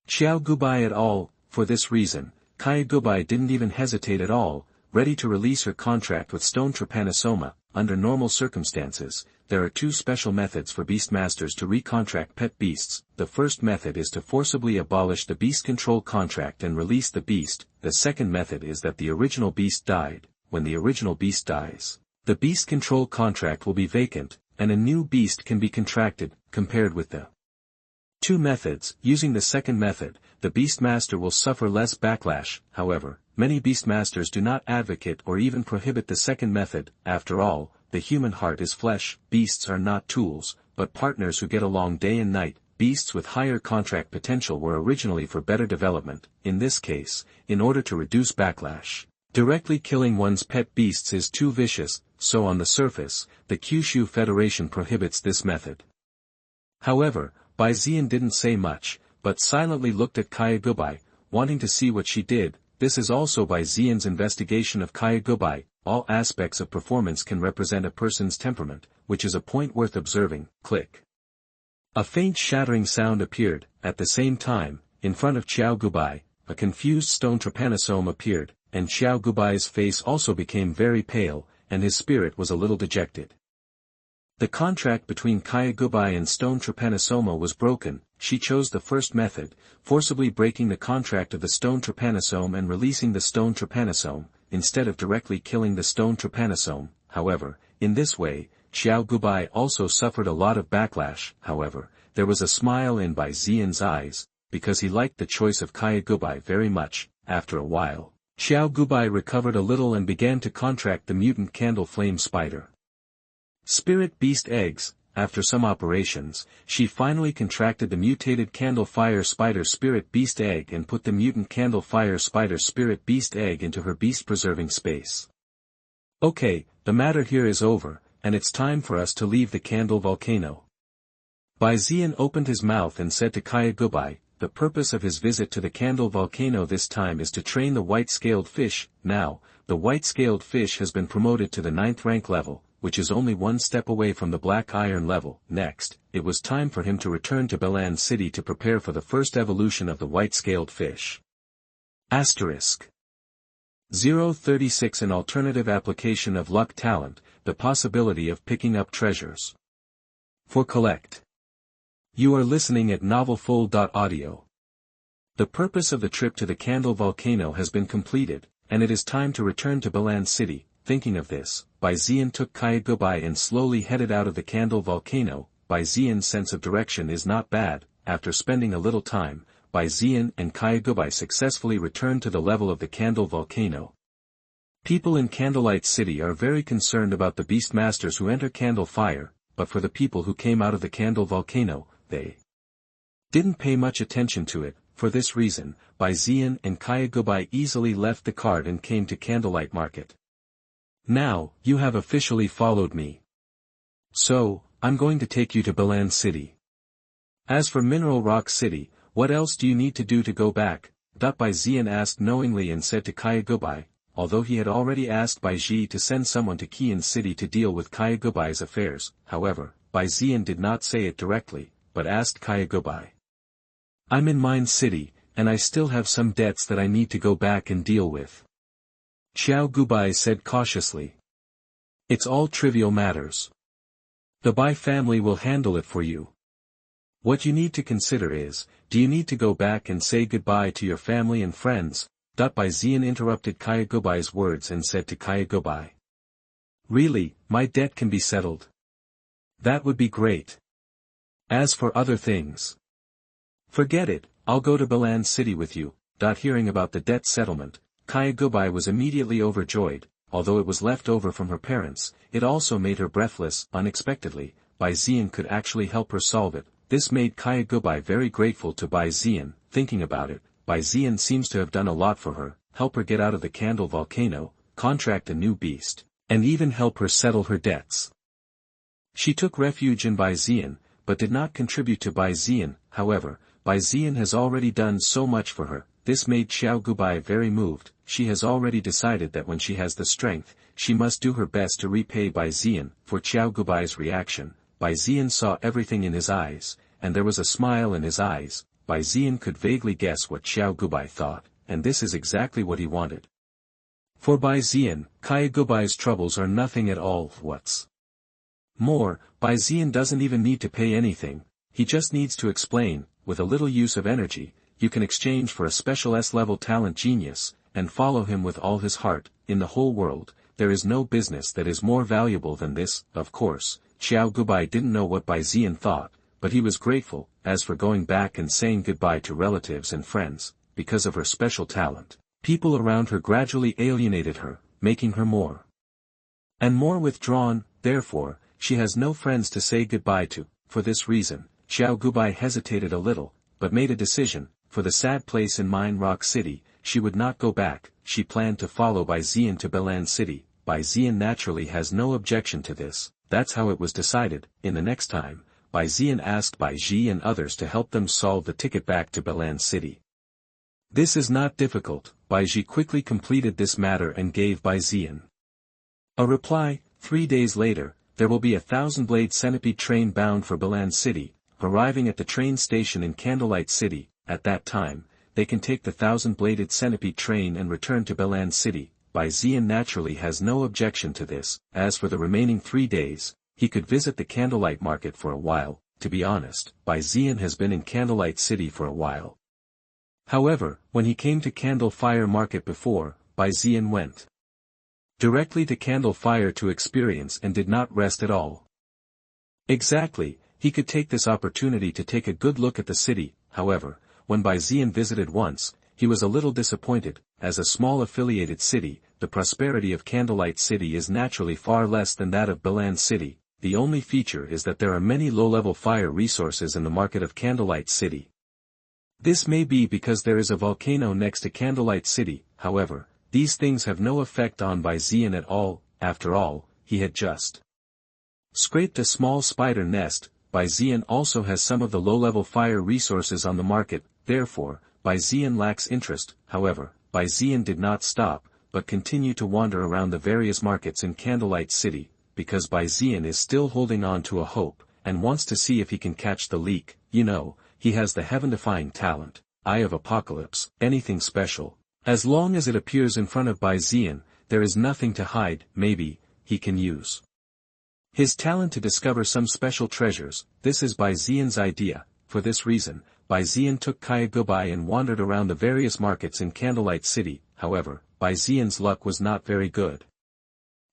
Qiaogubai at all. For this reason, Qiaogubai didn't even hesitate at all, ready to release her contract with Stone Trypanosoma. Under normal circumstances, there are 2 special methods for beastmasters to recontract pet beasts. The first method is to forcibly abolish the beast control contract and release the beast. The second method is that the original beast died. When the original beast dies, the beast control contract will be vacant, and a new beast can be contracted. Compared with the 2 methods, using the second method, the beastmaster will suffer less backlash. However, many beastmasters do not advocate or even prohibit the second method. After all, the human heart is flesh. Beasts are not tools, but partners who get along day and night. Beasts with higher contract potential were originally for better development. In this case, in order to reduce backlash, directly killing one's pet beasts is too vicious, so on the surface, the Kyushu Federation prohibits this method. However, Bai Xian didn't say much, but silently looked at Qiaogubai, wanting to see what she did. This is also Bai Xian's investigation of Qiaogubai. All aspects of performance can represent a person's temperament, which is a point worth observing. Click. A faint shattering sound appeared. At the same time, in front of Qiaogubai, a confused stone trypanosome appeared, and Qiaogubai's face also became very pale, and his spirit was a little dejected. The contract between Qiaogubai and Stone Trypanosoma was broken. She chose the first method, forcibly breaking the contract of the Stone Trypanosome and releasing the Stone Trypanosome, instead of directly killing the Stone Trypanosome. However, in this way, Qiaogubai also suffered a lot of backlash. However, there was a smile in Bai Xian's eyes, because he liked the choice of Qiaogubai very much. After a while, Qiaogubai recovered a little and began to contract the mutant candle flame spider spirit beast eggs. after some operations, she finally contracted the mutated Candlefire Spider Spirit Beast Egg and put the mutant Candlefire Spider Spirit Beast Egg into her beast-preserving space. Okay, the matter here is over, and it's time for us to leave the Candle Volcano. Bai Xian opened his mouth and said to Qiaogubai, the purpose of his visit to the Candle Volcano this time is to train the white-scaled fish. Now, the white-scaled fish has been promoted to the 9th rank level, which is only one step away from the black iron level. Next, it was time for him to return to Bailin City to prepare for the first evolution of the white-scaled fish. Asterisk. 036 An alternative application of luck talent, the possibility of picking up treasures. For collect. You are listening at novelfull.audio. The purpose of the trip to the Candle Volcano has been completed, and it is time to return to Bailin City. Thinking of this, Bai Xian took Qiaogubai and slowly headed out of the Candle Volcano. Bai Xian's sense of direction is not bad. After spending a little time, Bai Xian and Qiaogubai successfully returned to the level of the Candle Volcano. People in Candlelight City are very concerned about the beastmasters who enter Candlefire, but for the people who came out of the Candle Volcano, they didn't pay much attention to it. For this reason, Bai Xian and Qiaogubai easily left the cart and came to Candlelight Market. Now, you have officially followed me. So, I'm going to take you to Bailin City. As for Mineral Rock City, what else do you need to do to go back? Bai Xian asked knowingly and said to Qiaogubai, although he had already asked Bai Ji to send someone to Qian City to deal with Qiaogubai's affairs. However, Bai Xian did not say it directly, but asked Qiaogubai. I'm in Mine City, and I still have some debts that I need to go back and deal with. Qiaogubai said cautiously. It's all trivial matters. The Bai family will handle it for you. What you need to consider is, do you need to go back and say goodbye to your family and friends? Bai Xian interrupted Qiaogubai's words and said to Qiaogubai. Really, my debt can be settled. That would be great. As for other things, forget it, I'll go to Bailin City with you. Hearing about the debt settlement, Qiaogubai was immediately overjoyed. Although it was left over from her parents, it also made her breathless. Unexpectedly, Bai Xian could actually help her solve it. This made Qiaogubai very grateful to Bai Xian. Thinking about it, Bai Xian seems to have done a lot for her, help her get out of the Candle Volcano, contract a new beast, and even help her settle her debts. She took refuge in Bai Xian, but did not contribute to Bai Xian. However, Bai Xian has already done so much for her. This made Qiaogubai very moved. She has already decided that when she has the strength, she must do her best to repay Bai Xian. For Qiaogubai's reaction, Bai Xian saw everything in his eyes, and there was a smile in his eyes. Bai Xian could vaguely guess what Qiaogubai thought, and this is exactly what he wanted. For Bai Xian, Qiaogubai's troubles are nothing at all. What's more, Bai Xian doesn't even need to pay anything, he just needs to explain. With a little use of energy, you can exchange for a special S-level talent genius, and follow him with all his heart. In the whole world, there is no business that is more valuable than this. Of course, Qiaogubai didn't know what Bai Xian thought, but he was grateful. As for going back and saying goodbye to relatives and friends, because of her special talent, people around her gradually alienated her, making her more and more withdrawn. Therefore, she has no friends to say goodbye to. For this reason, Qiaogubai hesitated a little, but made a decision. For the sad place in Mine Rock City, she would not go back. She planned to follow Bai Xian to Bailin City. Bai Xian naturally has no objection to this. That's how it was decided. In the next time, Bai Xian asked Bai Ji and others to help them solve the ticket back to Bailin City. This is not difficult. Bai Ji quickly completed this matter and gave Bai Xian a reply. 3 days later, there will be a 1,000-blade centipede train bound for Bailin City, arriving at the train station in Candlelight City. At that time, they can take the 1,000-bladed centipede train and return to Bailin City. Bai Xian naturally has no objection to this. As for the remaining 3 days, he could visit the Candlelight Market for a while. To be honest, Bai Xian has been in Candlelight City for a while. However, when he came to Candlefire Market before, Bai Xian went directly to Candlefire to experience and did not rest at all. Exactly, he could take this opportunity to take a good look at the city. However, when Bai Xian visited once, he was a little disappointed. As a small affiliated city, the prosperity of Candlelight City is naturally far less than that of Bailin City. the only feature is that there are many low-level fire resources in the market of Candlelight City. This may be because there is a volcano next to Candlelight City, however, these things have no effect on Bai Jingchong at all. After all, he had just scraped a small spider nest. Bai Jingchong also has some of the low-level fire resources on the market, therefore, Bai Jingchong lacks interest. However, Bai Jingchong did not stop, but continued to wander around the various markets in Candlelight City, because Bai Jingchong is still holding on to a hope, and wants to see if he can catch the leak. You know, he has the heaven-defying talent, Eye of Apocalypse, anything special. As long as it appears in front of Bai Jingchong, there is nothing to hide. Maybe he can use his talent to discover some special treasures. This is Bai Jingchong's idea. For this reason, Bai Jingchong took Qiaogubai and wandered around the various markets in Candlelight City. However, Bai Jingchong's luck was not very good.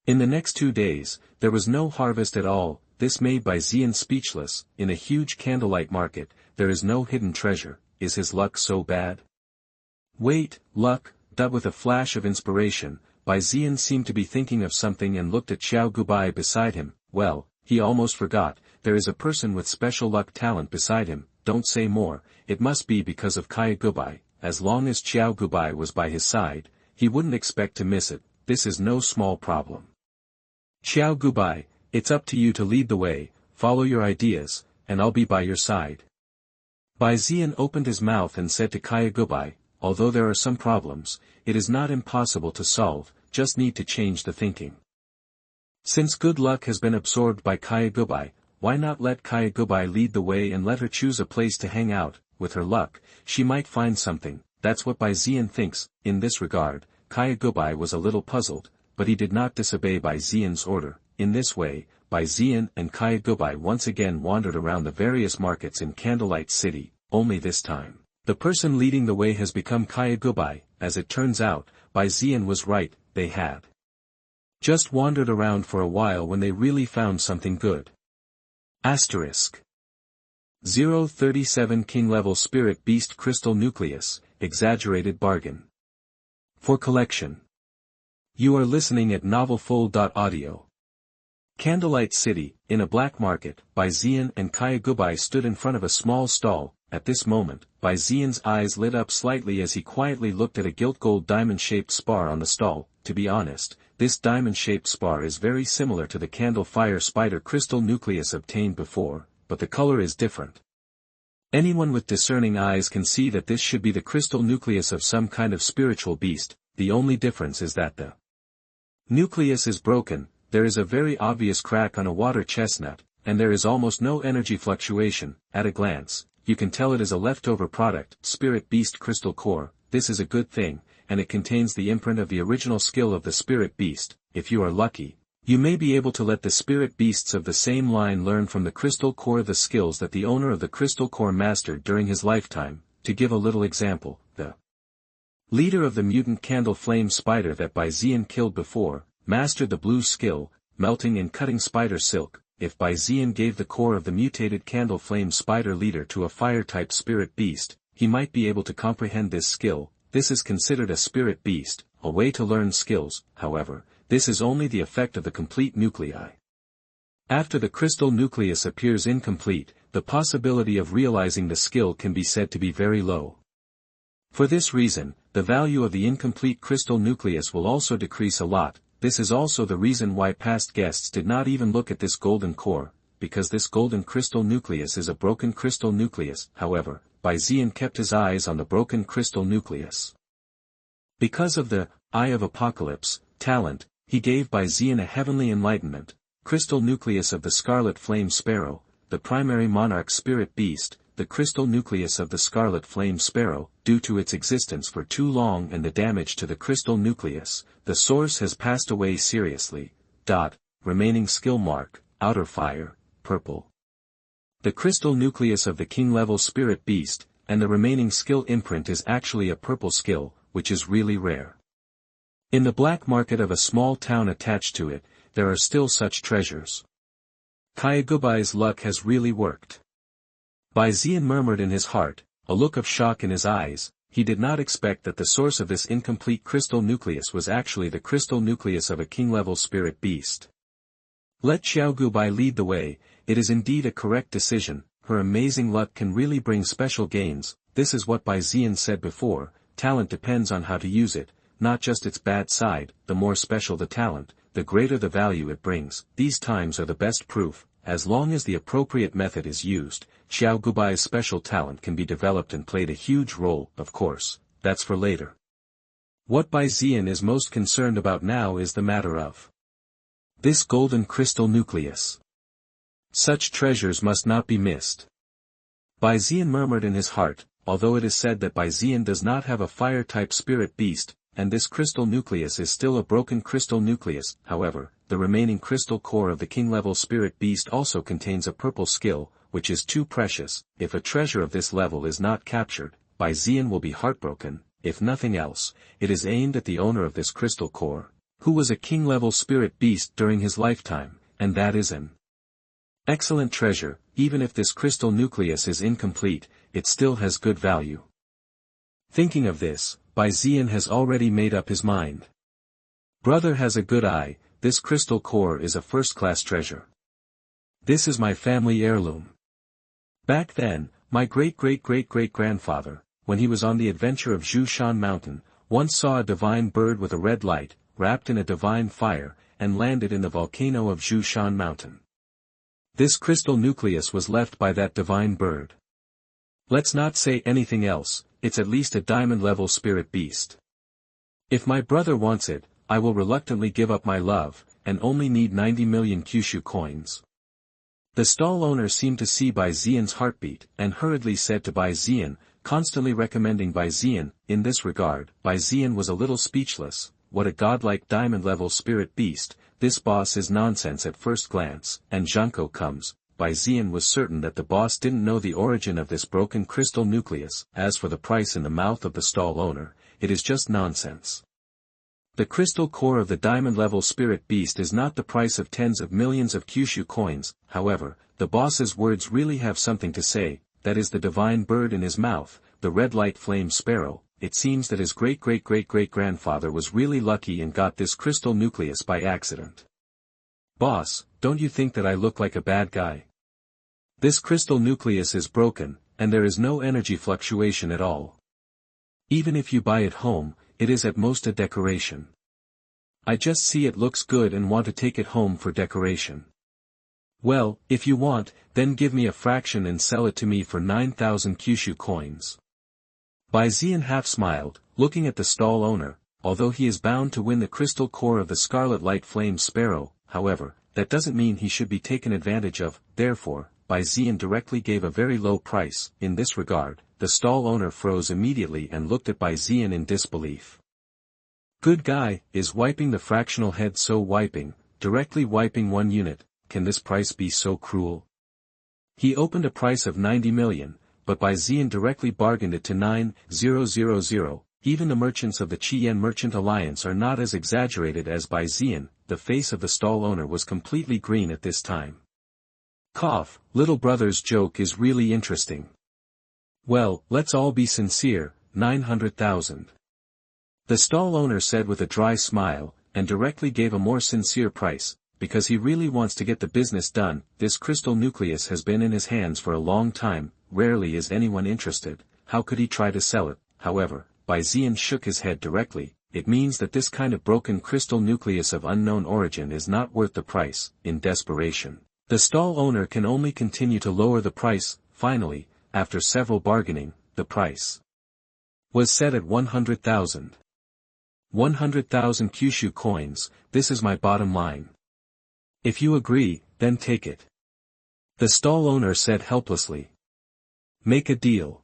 In the next 2 days, there was no harvest at all. This made Bai Jingchong speechless. In a huge candlelight market, there is no hidden treasure. Is his luck so bad? Wait, luck. With a flash of inspiration, Bai Jingchong seemed to be thinking of something and looked at Qiaogubai beside him. Well, he almost forgot, there is a person with special luck talent beside him. Don't say more. It must be because of Qiaogubai. As long as Qiaogubai was by his side, he wouldn't expect to miss it. This is no small problem. Qiaogubai, it's up to you to lead the way. Follow your ideas, and I'll be by your side. Bai Jingchong opened his mouth and said to Qiaogubai, although there are some problems, it is not impossible to solve, just need to change the thinking. Since good luck has been absorbed by Qiaogubai, why not let Qiaogubai lead the way and let her choose a place to hang out? With her luck, she might find something. That's what Bai Jingchong thinks. In this regard, Qiaogubai was a little puzzled, but he did not disobey Bai Jingchong's order. In this way, Bai Jingchong and Qiaogubai once again wandered around the various markets in Candlelight City, only this time the person leading the way has become Qiaogubai. As it turns out, Bai Jingchong was right, they had just wandered around for a while when they really found something good. Asterisk. 037 King-level Spirit Beast Crystal Nucleus, Exaggerated Bargain. For collection. You are listening at novelfull.audio. Candlelight City, in a black market, Bai Jingchong and Qiaogubai stood in front of a small stall. At this moment, Bai Jingchong's eyes lit up slightly as he quietly looked at a gilt gold diamond-shaped spar on the stall. To be honest, this diamond-shaped spar is very similar to the Candlefire spider crystal nucleus obtained before, but the color is different. Anyone with discerning eyes can see that this should be the crystal nucleus of some kind of spiritual beast. The only difference is that the nucleus is broken, there is a very obvious crack on a water chestnut, and there is almost no energy fluctuation. At a glance, you can tell it is a leftover product, Spirit Beast Crystal Core. This is a good thing, and it contains the imprint of the original skill of the Spirit Beast. If you are lucky, you may be able to let the Spirit Beasts of the same line learn from the Crystal Core the skills that the owner of the Crystal Core mastered during his lifetime. To give a little example, the leader of the mutant candle flame spider that Bai Jingchong killed before, mastered the blue skill, melting and cutting spider silk. If Bai Jingchong gave the core of the mutated candle flame spider leader to a fire-type spirit beast, he might be able to comprehend this skill. This is considered a spirit beast, a way to learn skills. However, this is only the effect of the complete nuclei. After the crystal nucleus appears incomplete, the possibility of realizing the skill can be said to be very low. For this reason, the value of the incomplete crystal nucleus will also decrease a lot. This is also the reason why past guests did not even look at this golden core, because this golden crystal nucleus is a broken crystal nucleus. However, Bai Jingchong kept his eyes on the broken crystal nucleus. Because of the Eye of Apocalypse talent, he gave Bai Jingchong a heavenly enlightenment, crystal nucleus of the scarlet flame sparrow, the primary monarch spirit beast, the crystal nucleus of the scarlet flame sparrow. Due to its existence for too long and the damage to the crystal nucleus, the source has passed away seriously. Remaining skill mark, outer fire, purple. The crystal nucleus of the king-level spirit beast, and the remaining skill imprint is actually a purple skill, which is really rare. In the black market of a small town attached to it, there are still such treasures. Qiaogubai's luck has really worked. Bai Jingchong murmured in his heart, a look of shock in his eyes. He did not expect that the source of this incomplete crystal nucleus was actually the crystal nucleus of a king-level spirit beast. Let Qiaogubai lead the way. It is indeed a correct decision. Her amazing luck can really bring special gains. This is what Bai Zian said before. Talent depends on how to use it, not just its bad side. The more special the talent, the greater the value it brings. These times are the best proof. As long as the appropriate method is used, Qiaogubai's special talent can be developed and played a huge role. Of course, that's for later. What Bai Zian is most concerned about now is the matter of this golden crystal nucleus. Such treasures must not be missed. Bai Zian murmured in his heart, although it is said that Bai Zian does not have a fire-type spirit beast, and this crystal nucleus is still a broken crystal nucleus. However, the remaining crystal core of the king-level spirit beast also contains a purple skill, which is too precious. If a treasure of this level is not captured, Bai Zian will be heartbroken. If nothing else, it is aimed at the owner of this crystal core, who was a king-level spirit beast during his lifetime, and that is an excellent treasure. Even if this crystal nucleus is incomplete, it still has good value. Thinking of this, Bai Zian has already made up his mind. Brother has a good eye. This crystal core is a first-class treasure. This is my family heirloom. Back then, my great-great-great-great-grandfather, when he was on the adventure of Zhushan Mountain, once saw a divine bird with a red light, wrapped in a divine fire, and landed in the volcano of Zhushan Mountain. This crystal nucleus was left by that divine bird. Let's not say anything else, it's at least a diamond-level spirit beast. If my brother wants it, I will reluctantly give up my love, and only need 90 million Kyushu coins. The stall owner seemed to see Bai Zian's heartbeat, and hurriedly said to Bai Zian, constantly recommending Bai Zian. In this regard, Bai Zian was a little speechless. What a godlike diamond-level spirit beast. This boss is nonsense at first glance. And Zhanko comes. Bai Zian was certain that the boss didn't know the origin of this broken crystal nucleus. As for the price in the mouth of the stall owner, it is just nonsense. The crystal core of the diamond-level spirit beast is not the price of tens of millions of Kyushu coins. However, the boss's words really have something to say. That is the divine bird in his mouth, the red light flame sparrow. It seems that his great-great-great-great-grandfather was really lucky and got this crystal nucleus by accident. Boss, don't you think that I look like a bad guy? This crystal nucleus is broken, and there is no energy fluctuation at all. Even if you buy it home, it is at most a decoration. I just see it looks good and want to take it home for decoration. Well, if you want, then give me a fraction and sell it to me for 9,000 Kyushu coins. Bai Zian half smiled, looking at the stall owner. Although he is bound to win the crystal core of the scarlet light flame sparrow, however, that doesn't mean he should be taken advantage of. Therefore, Bai Zian directly gave a very low price. In this regard, the stall owner froze immediately and looked at Bai Zian in disbelief. Good guy, is wiping the fractional head so wiping, directly wiping 1 unit, can this price be so cruel? He opened a price of 90 million, but Bai Zian directly bargained it to 9,000. Even the merchants of the Qiyan Merchant Alliance are not as exaggerated as Bai Zian. The face of the stall owner was completely green at this time. Cough, little brother's joke is really interesting. Well, let's all be sincere, 900,000. The stall owner said with a dry smile, and directly gave a more sincere price, because he really wants to get the business done. This crystal nucleus has been in his hands for a long time, rarely is anyone interested. How could he try to sell it? However, Bai Zian shook his head directly. It means that this kind of broken crystal nucleus of unknown origin is not worth the price. In desperation, the stall owner can only continue to lower the price. Finally, after several bargaining, the price was set at 100,000. 100,000 Kyushu coins, this is my bottom line. If you agree, then take it. The stall owner said helplessly. Make a deal.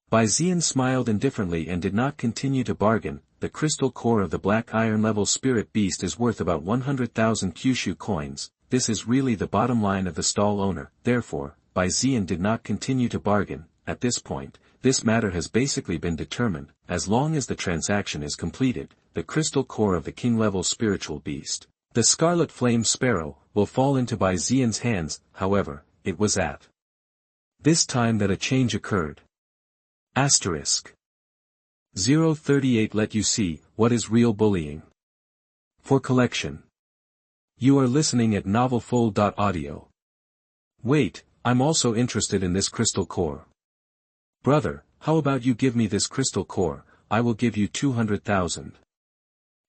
Bai Zian smiled indifferently and did not continue to bargain. The crystal core of the black iron level spirit beast is worth about 100,000 Kyushu coins. This is really the bottom line of the stall owner. Therefore, Bai Zian did not continue to bargain. At this point, this matter has basically been determined. As long as the transaction is completed, the crystal core of the king-level spiritual beast, the scarlet flame sparrow, will fall into Bai Zian's hands. However, it was at this time that a change occurred. Asterisk. 038 let you see what is real bullying. For collection. You are listening at novelfull.audio. Wait, I'm also interested in this crystal core. Brother, how about you give me this crystal core, I will give you 200,000.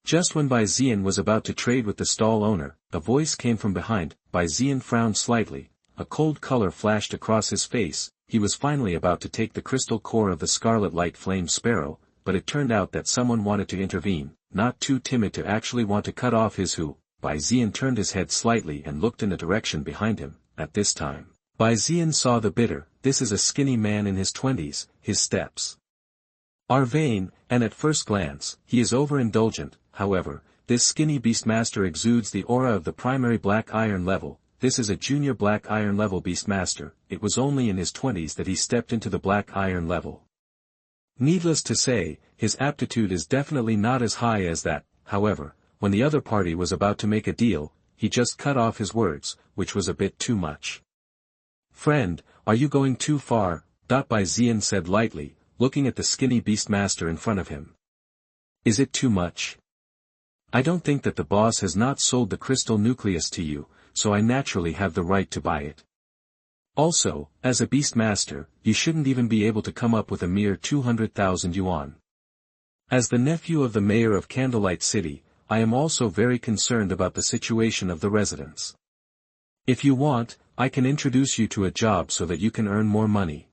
Just when Bai Xian was about to trade with the stall owner, a voice came from behind. Bai Xian frowned slightly, a cold color flashed across his face. He was finally about to take the crystal core of the scarlet light flame sparrow, but it turned out that someone wanted to intervene, not too timid to actually want to cut off his who. Bai Xian turned his head slightly and looked in the direction behind him. At this time, Bai Xian saw the bidder. This is a skinny man in his 20s, his steps are vain, and at first glance, he is overindulgent. However, this skinny beastmaster exudes the aura of the primary black iron level. This is a junior black iron level beastmaster. It was only in his 20s that he stepped into the black iron level. Needless to say, his aptitude is definitely not as high as that. However, when the other party was about to make a deal, he just cut off his words, which was a bit too much. Friend, are you going too far? Bai Xian said lightly, looking at the skinny beastmaster in front of him. Is it too much? I don't think that the boss has not sold the crystal nucleus to you, so I naturally have the right to buy it. Also, as a beastmaster, you shouldn't even be able to come up with a mere 200,000 yuan. As the nephew of the mayor of Candlelight City, I am also very concerned about the situation of the residents. If you want, I can introduce you to a job so that you can earn more money.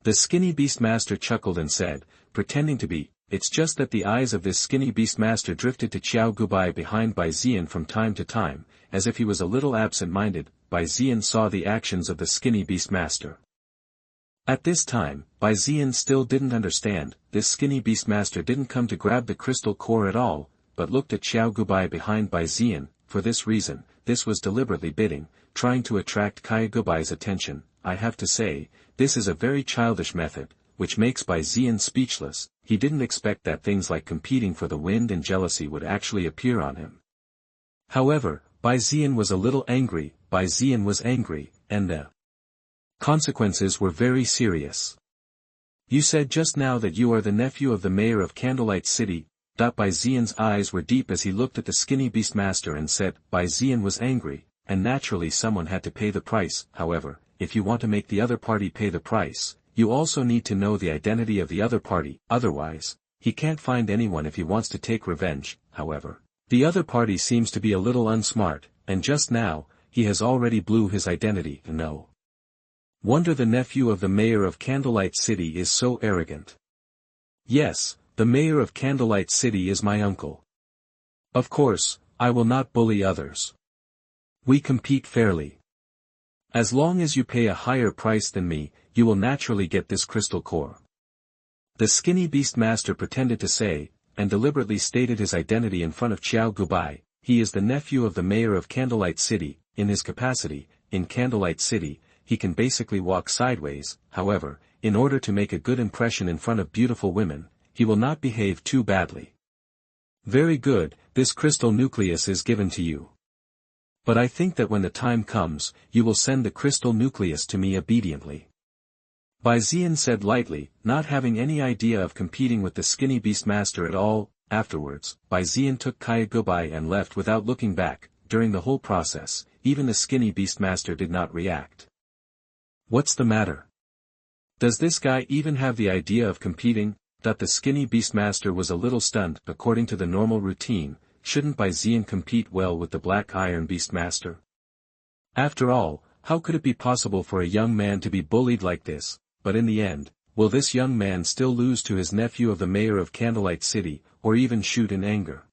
The skinny beastmaster chuckled and said, pretending to be, it's just that the eyes of this skinny beastmaster drifted to Qiaogubai behind Bai Xian from time to time, as if he was a little absent-minded. Bai Xian saw the actions of the skinny beastmaster. At this time, Bai Xian still didn't understand. This skinny beastmaster didn't come to grab the crystal core at all, but looked at Qiaogubai behind Bai Xian. For this reason, this was deliberately bidding, trying to attract Qiaogubai's attention. I have to say, this is a very childish method, which makes Bai Xian speechless. He didn't expect that things like competing for the wind and jealousy would actually appear on him. However, Bai Xian was a little angry. Bai Xian was angry, and the consequences were very serious. You said just now that you are the nephew of the mayor of Candlelight City. Bai Xian's eyes were deep as he looked at the skinny beastmaster and said. Bai Xian was angry, and naturally someone had to pay the price. However, if you want to make the other party pay the price, you also need to know the identity of the other party. Otherwise, he can't find anyone if he wants to take revenge. However, the other party seems to be a little unsmart, and just now, he has already blew his identity. No wonder the nephew of the mayor of Candlelight City is so arrogant. Yes, the mayor of Candlelight City is my uncle. Of course, I will not bully others. We compete fairly. As long as you pay a higher price than me, you will naturally get this crystal core. The skinny beastmaster pretended to say, and deliberately stated his identity in front of Qiaogubai. He is the nephew of the mayor of Candlelight City. In his capacity, in Candlelight City, he can basically walk sideways. However, in order to make a good impression in front of beautiful women, he will not behave too badly. Very good, this crystal nucleus is given to you. But I think that when the time comes, you will send the crystal nucleus to me obediently. Bai Xian said lightly, not having any idea of competing with the skinny beastmaster at all. Afterwards, Bai Xian took Qiaogubai and left without looking back. During the whole process, even the skinny beastmaster did not react. What's the matter? Does this guy even have the idea of competing? The skinny beastmaster was a little stunned. According to the normal routine, shouldn't Bai Xian compete well with the black iron beastmaster? After all, how could it be possible for a young man to be bullied like this? But in the end, will this young man still lose to his nephew of the mayor of Candlelight City, or even shoot in anger?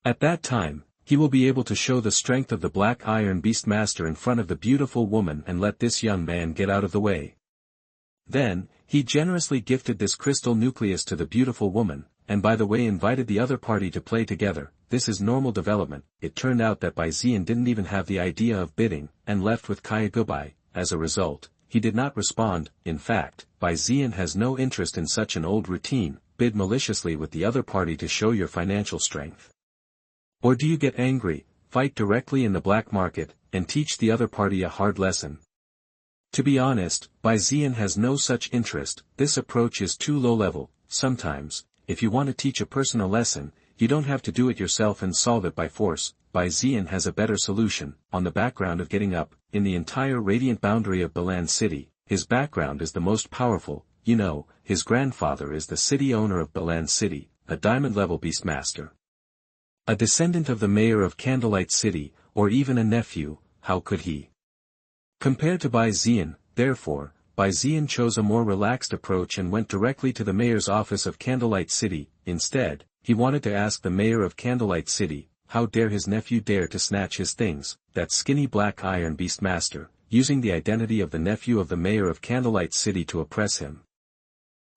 At that time, he will be able to show the strength of the black iron beastmaster in front of the beautiful woman and let this young man get out of the way. Then, he generously gifted this crystal nucleus to the beautiful woman, and by the way invited the other party to play together. This is normal development. It turned out that Bai Xian didn't even have the idea of bidding, and left with Qiaogubai. As a result, he did not respond. In fact, Bai Xian has no interest in such an old routine. Bid maliciously with the other party to show your financial strength. Or do you get angry, fight directly in the black market, and teach the other party a hard lesson? To be honest, Bai Xian has no such interest. This approach is too low-level. Sometimes, if you want to teach a person a lesson, you don't have to do it yourself and solve it by force. Bai Xian has a better solution. On the background of getting up, in the entire radiant boundary of Bailin City, his background is the most powerful. You know, his grandfather is the city owner of Bailin City, a diamond-level beastmaster. A descendant of the mayor of Candlelight City, or even a nephew, how could he compare to Bai Xian? Therefore, Bai Xian chose a more relaxed approach and went directly to the mayor's office of Candlelight City. Instead, he wanted to ask the mayor of Candlelight City, how dare his nephew dare to snatch his things, that skinny black iron beastmaster, using the identity of the nephew of the mayor of Candlelight City to oppress him.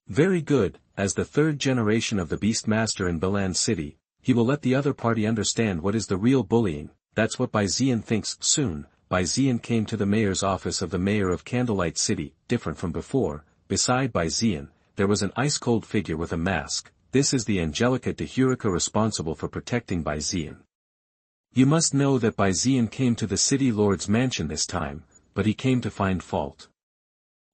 Very good, as the third generation of the beastmaster in Bailin City, he will let the other party understand what is the real bullying. That's what Bai Xian thinks. Soon, Bai Xian came to the mayor's office of the mayor of Candlelight City. Different from before, beside Bai Xian, there was an ice-cold figure with a mask. This is the Angelica de Hurica responsible for protecting Bai Xian. You must know that Bai Xian came to the city lord's mansion this time, but he came to find fault.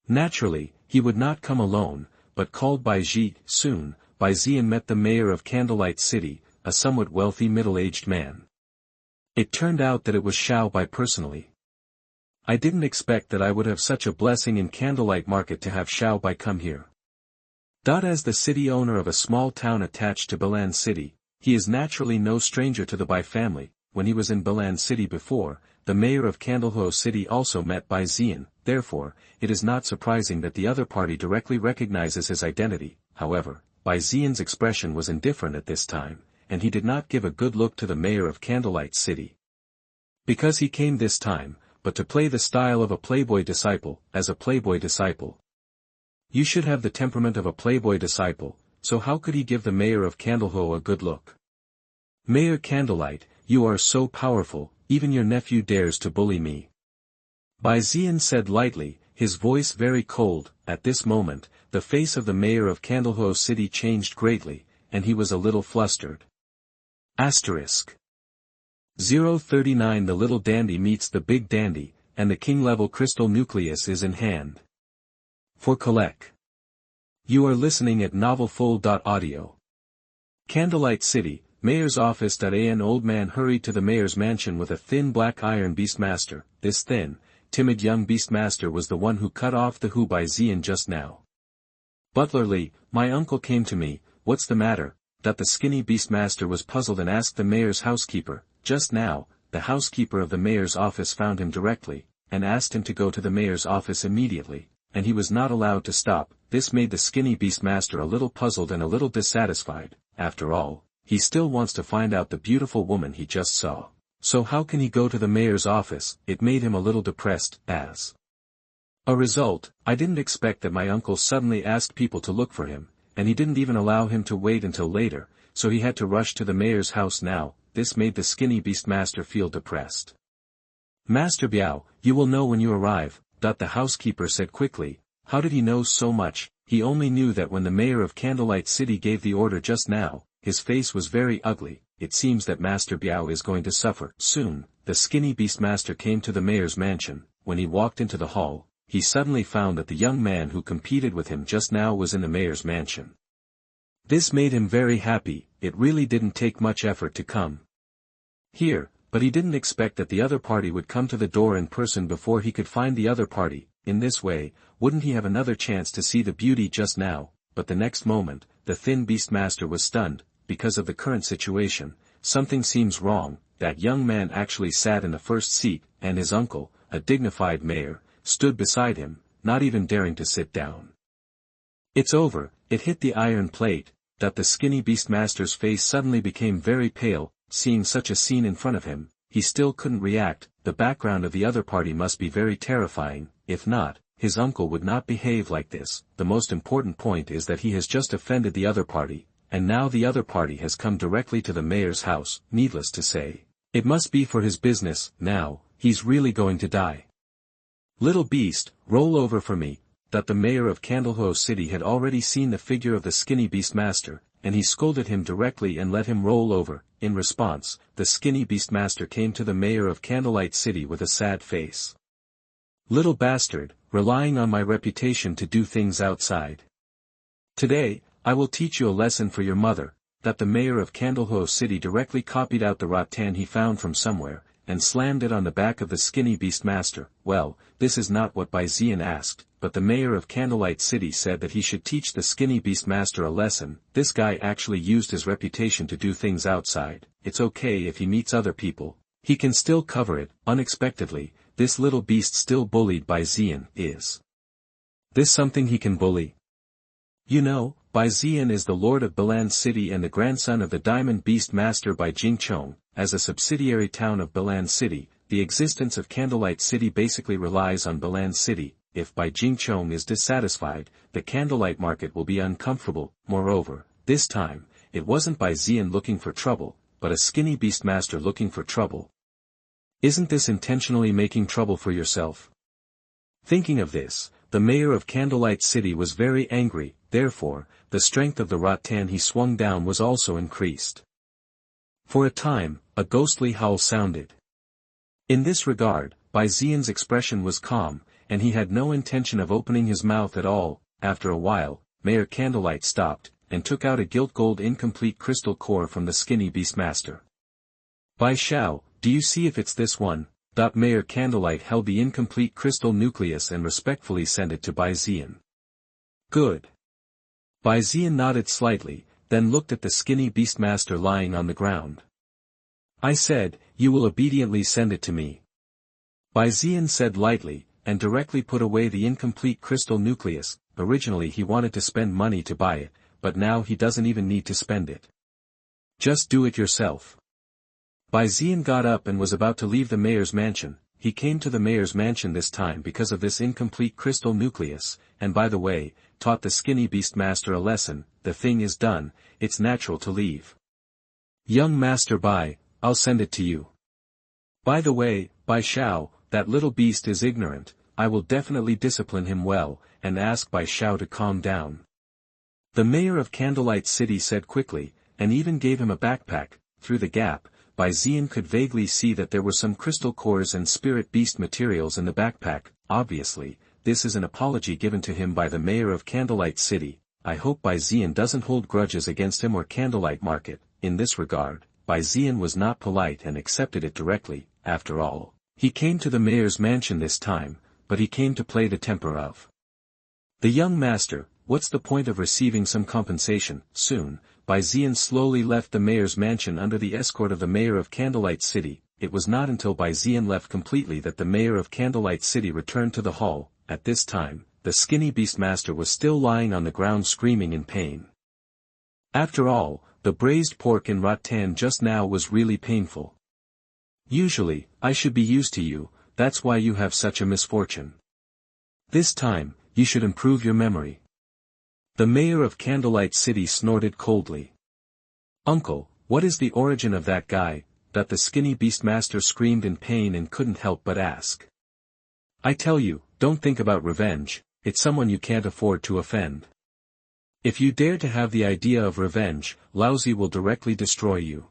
Naturally, he would not come alone, but called Bai Ji. Soon, Bai Xian met the mayor of Candlelight City, a somewhat wealthy middle-aged man. It turned out that it was Qiaogubai personally. I didn't expect that I would have such a blessing in Candlelight Market to have Qiaogubai come here. As the city owner of a small town attached to Bailin City, he is naturally no stranger to the Bai family. When he was in Bailin City before, the mayor of Candlefire City also met Bai Xian. Therefore, it is not surprising that the other party directly recognizes his identity. However, Bai Xian's expression was indifferent at this time, and he did not give a good look to the mayor of Candlelight City. Because he came this time, but to play the style of a playboy disciple. As a playboy disciple, you should have the temperament of a playboy disciple, so how could he give the mayor of Candleho a good look? Mayor Candlelight, you are so powerful, even your nephew dares to bully me. Bai Xian said lightly, his voice very cold. At this moment, the face of the mayor of Candleho City changed greatly, and he was a little flustered. Asterisk. 039 The little dandy meets the big dandy, and the king-level crystal nucleus is in hand. For collec. You are listening at novelfull.audio. Candlelight City, mayor's office. An old man hurried to the mayor's mansion with a thin black iron beastmaster. This thin, timid young beastmaster was the one who cut off the Hu Bai Xian just now. Butler Li, my uncle came to me. What's the matter? The skinny beastmaster was puzzled and asked the mayor's housekeeper. Just now, the housekeeper of the mayor's office found him directly, and asked him to go to the mayor's office immediately, and he was not allowed to stop. This made the skinny beastmaster a little puzzled and a little dissatisfied. After all, he still wants to find out the beautiful woman he just saw. So how can he go to the mayor's office? It made him a little depressed. As a result, I didn't expect that my uncle suddenly asked people to look for him, and he didn't even allow him to wait until later, so he had to rush to the mayor's house now. This made the skinny beastmaster feel depressed. Master Biao, you will know when you arrive. The housekeeper said quickly. How did he know so much? He only knew that when the mayor of Candlelight City gave the order just now, his face was very ugly. It seems that Master Biao is going to suffer. Soon, the skinny beastmaster came to the mayor's mansion. When he walked into the hall, he suddenly found that the young man who competed with him just now was in the mayor's mansion. This made him very happy. It really didn't take much effort to come here, but he didn't expect that the other party would come to the door in person before he could find the other party. In this way, wouldn't he have another chance to see the beauty just now? But the next moment, the thin beastmaster was stunned. Because of the current situation, something seems wrong. That young man actually sat in the first seat, and his uncle, a dignified mayor, stood beside him, not even daring to sit down. It's over. It hit the iron plate. The skinny beastmaster's face suddenly became very pale. Seeing such a scene in front of him, he still couldn't react. The background of the other party must be very terrifying. If not, his uncle would not behave like this. The most important point is that he has just offended the other party, and now the other party has come directly to the mayor's house. Needless to say, it must be for his business. Now, he's really going to die. Little beast, roll over for me. The mayor of Candleho City had already seen the figure of the skinny beastmaster, and he scolded him directly and let him roll over. In response, the skinny beastmaster came to the mayor of Candlelight City with a sad face. Little bastard, relying on my reputation to do things outside. Today, I will teach you a lesson for your mother. that the mayor of Candleho City directly copied out the rattan he found from somewhere, and slammed it on the back of the skinny beastmaster. Well, this is not what Bai Zian asked, but the mayor of Candlelight City said that he should teach the skinny beastmaster a lesson. This guy actually used his reputation to do things outside. It's okay if he meets other people. He can still cover it. Unexpectedly, this little beast still bullied Bai Zian. Is this something he can bully? You know, Bai Zian is the lord of Bailin City and the grandson of the diamond beast master Bai Jingchong. As a subsidiary town of Bailin City, the existence of Candlelight City basically relies on Bailin City. If Bai Jingchong is dissatisfied, the candlelight market will be uncomfortable. Moreover, this time, it wasn't Bai Zian looking for trouble, but a skinny beastmaster looking for trouble. Isn't this intentionally making trouble for yourself? Thinking of this, the mayor of Candlelight City was very angry. Therefore, the strength of the rattan he swung down was also increased. For a time, a ghostly howl sounded. In this regard, Bai Zian's expression was calm, and he had no intention of opening his mouth at all. After a while, Mayor Candlelight stopped, and took out a gilt gold incomplete crystal core from the skinny beastmaster. Bai Xiao, do you see if it's this one? Mayor Candlelight held the incomplete crystal nucleus and respectfully sent it to Bai Zian. Good. Bai Zian nodded slightly, then looked at the skinny beastmaster lying on the ground. I said, you will obediently send it to me. Bai Zian said lightly, and directly put away the incomplete crystal nucleus. Originally he wanted to spend money to buy it, but now he doesn't even need to spend it. Just do it yourself. Bai Zian got up and was about to leave the mayor's mansion. He came to the mayor's mansion this time because of this incomplete crystal nucleus, and by the way, taught the skinny beastmaster a lesson. The thing is done, it's natural to leave. Young Master Bai, I'll send it to you. By the way, Bai Xiao, that little beast is ignorant. I will definitely discipline him well, and ask Bai Xiao to calm down. The mayor of Candlelight City said quickly, and even gave him a backpack. Through the gap, Bai Zian could vaguely see that there were some crystal cores and spirit beast materials in the backpack. Obviously, this is an apology given to him by the mayor of Candlelight City. I hope Bai Zian doesn't hold grudges against him or Candlelight Market. In this regard, Bai Zian was not polite and accepted it directly. After all, he came to the mayor's mansion this time, but he came to play the temper of the young master. What's the point of receiving some compensation? Soon, Bai Zian slowly left the mayor's mansion under the escort of the mayor of Candlelight City. It was not until Bai Zian left completely that the mayor of Candlelight City returned to the hall. At this time, the skinny beastmaster was still lying on the ground screaming in pain. After all, the braised pork in rattan just now was really painful. Usually, I should be used to you, that's why you have such a misfortune. This time, you should improve your memory. The mayor of Candlelight City snorted coldly. Uncle, what is the origin of that guy? That the skinny beastmaster screamed in pain and couldn't help but ask. I tell you, don't think about revenge, it's someone you can't afford to offend. If you dare to have the idea of revenge, Laozi will directly destroy you.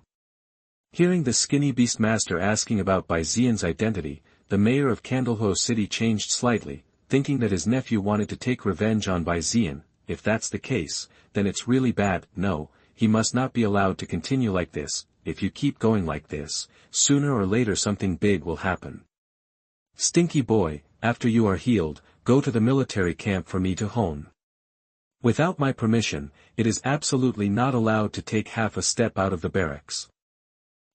Hearing the skinny beastmaster asking about Bai Zian's identity, the mayor of Candleho City changed slightly, thinking that his nephew wanted to take revenge on Bai Zian. If that's the case, then it's really bad. No, he must not be allowed to continue like this. If you keep going like this, sooner or later something big will happen. Stinky boy, after you are healed, go to the military camp for me to hone. Without my permission, it is absolutely not allowed to take half a step out of the barracks.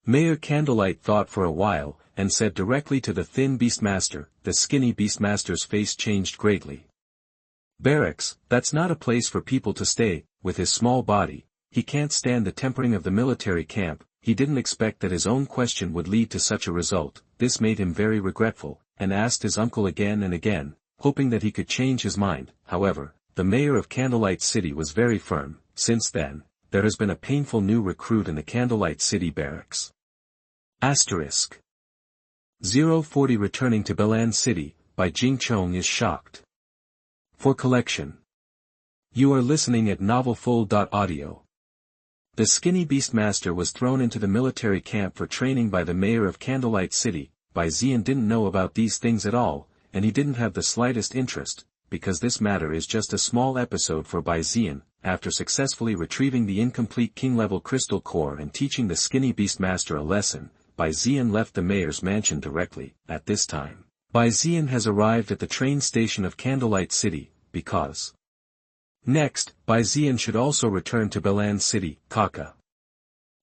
Mayor Candlelight thought for a while, and said directly to the thin beastmaster. The skinny beastmaster's face changed greatly. Barracks, that's not a place for people to stay. With his small body, he can't stand the tempering of the military camp. He didn't expect that his own question would lead to such a result. This made him very regretful, and asked his uncle again and again, hoping that he could change his mind. However, the mayor of Candlelight City was very firm. Since then, there has been a painful new recruit in the Candlelight City barracks. Asterisk. 040 returning to Bailin City, Bai Jingchong is shocked. For collection. You are listening at novelfull.audio. The skinny beastmaster was thrown into the military camp for training by the mayor of Candlelight City. Bai Zian didn't know about these things at all, and he didn't have the slightest interest, because this matter is just a small episode for Bai Zian. after successfully retrieving the incomplete king-level crystal core and teaching the skinny beastmaster a lesson, Bai Xian left the mayor's mansion directly. At this time, Bai Xian has arrived at the train station of Candlelight City, because next, Bai Xian should also return to Bailin City, Kaka.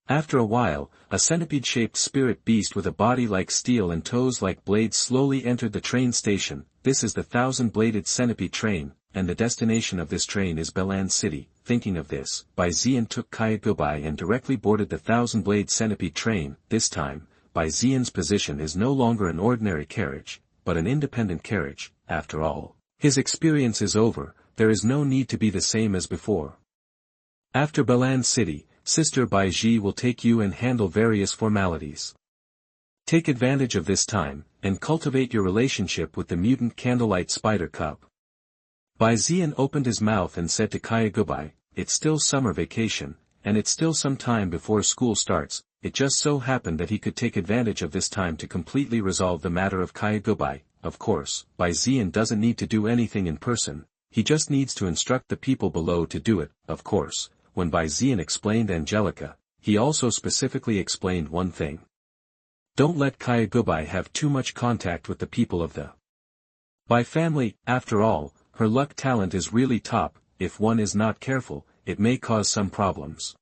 After a while, a centipede-shaped spirit beast with a body like steel and toes like blades slowly entered the train station. This is the 1,000-bladed centipede train, and the destination of this train is Bailin City. Thinking of this, Bai Xian took Qiaogubai and directly boarded the 1,000-blade centipede train. This time, Bai Xian's position is no longer an ordinary carriage, but an independent carriage. After all, his experience is over, there is no need to be the same as before. After Bailin City, Sister Bai Ji will take you and handle various formalities. Take advantage of this time, and cultivate your relationship with the mutant candlelight spider cub. Bai Xian opened his mouth and said to Qiaogubai, "It's still summer vacation, and it's still some time before school starts." It just so happened that he could take advantage of this time to completely resolve the matter of Qiaogubai. Of course, Bai Xian doesn't need to do anything in person, he just needs to instruct the people below to do it. Of course, when Bai Xian explained Angelica, he also specifically explained one thing. Don't let Qiaogubai have too much contact with the people of the Bai family. After all, her luck talent is really top. If one is not careful, it may cause some problems.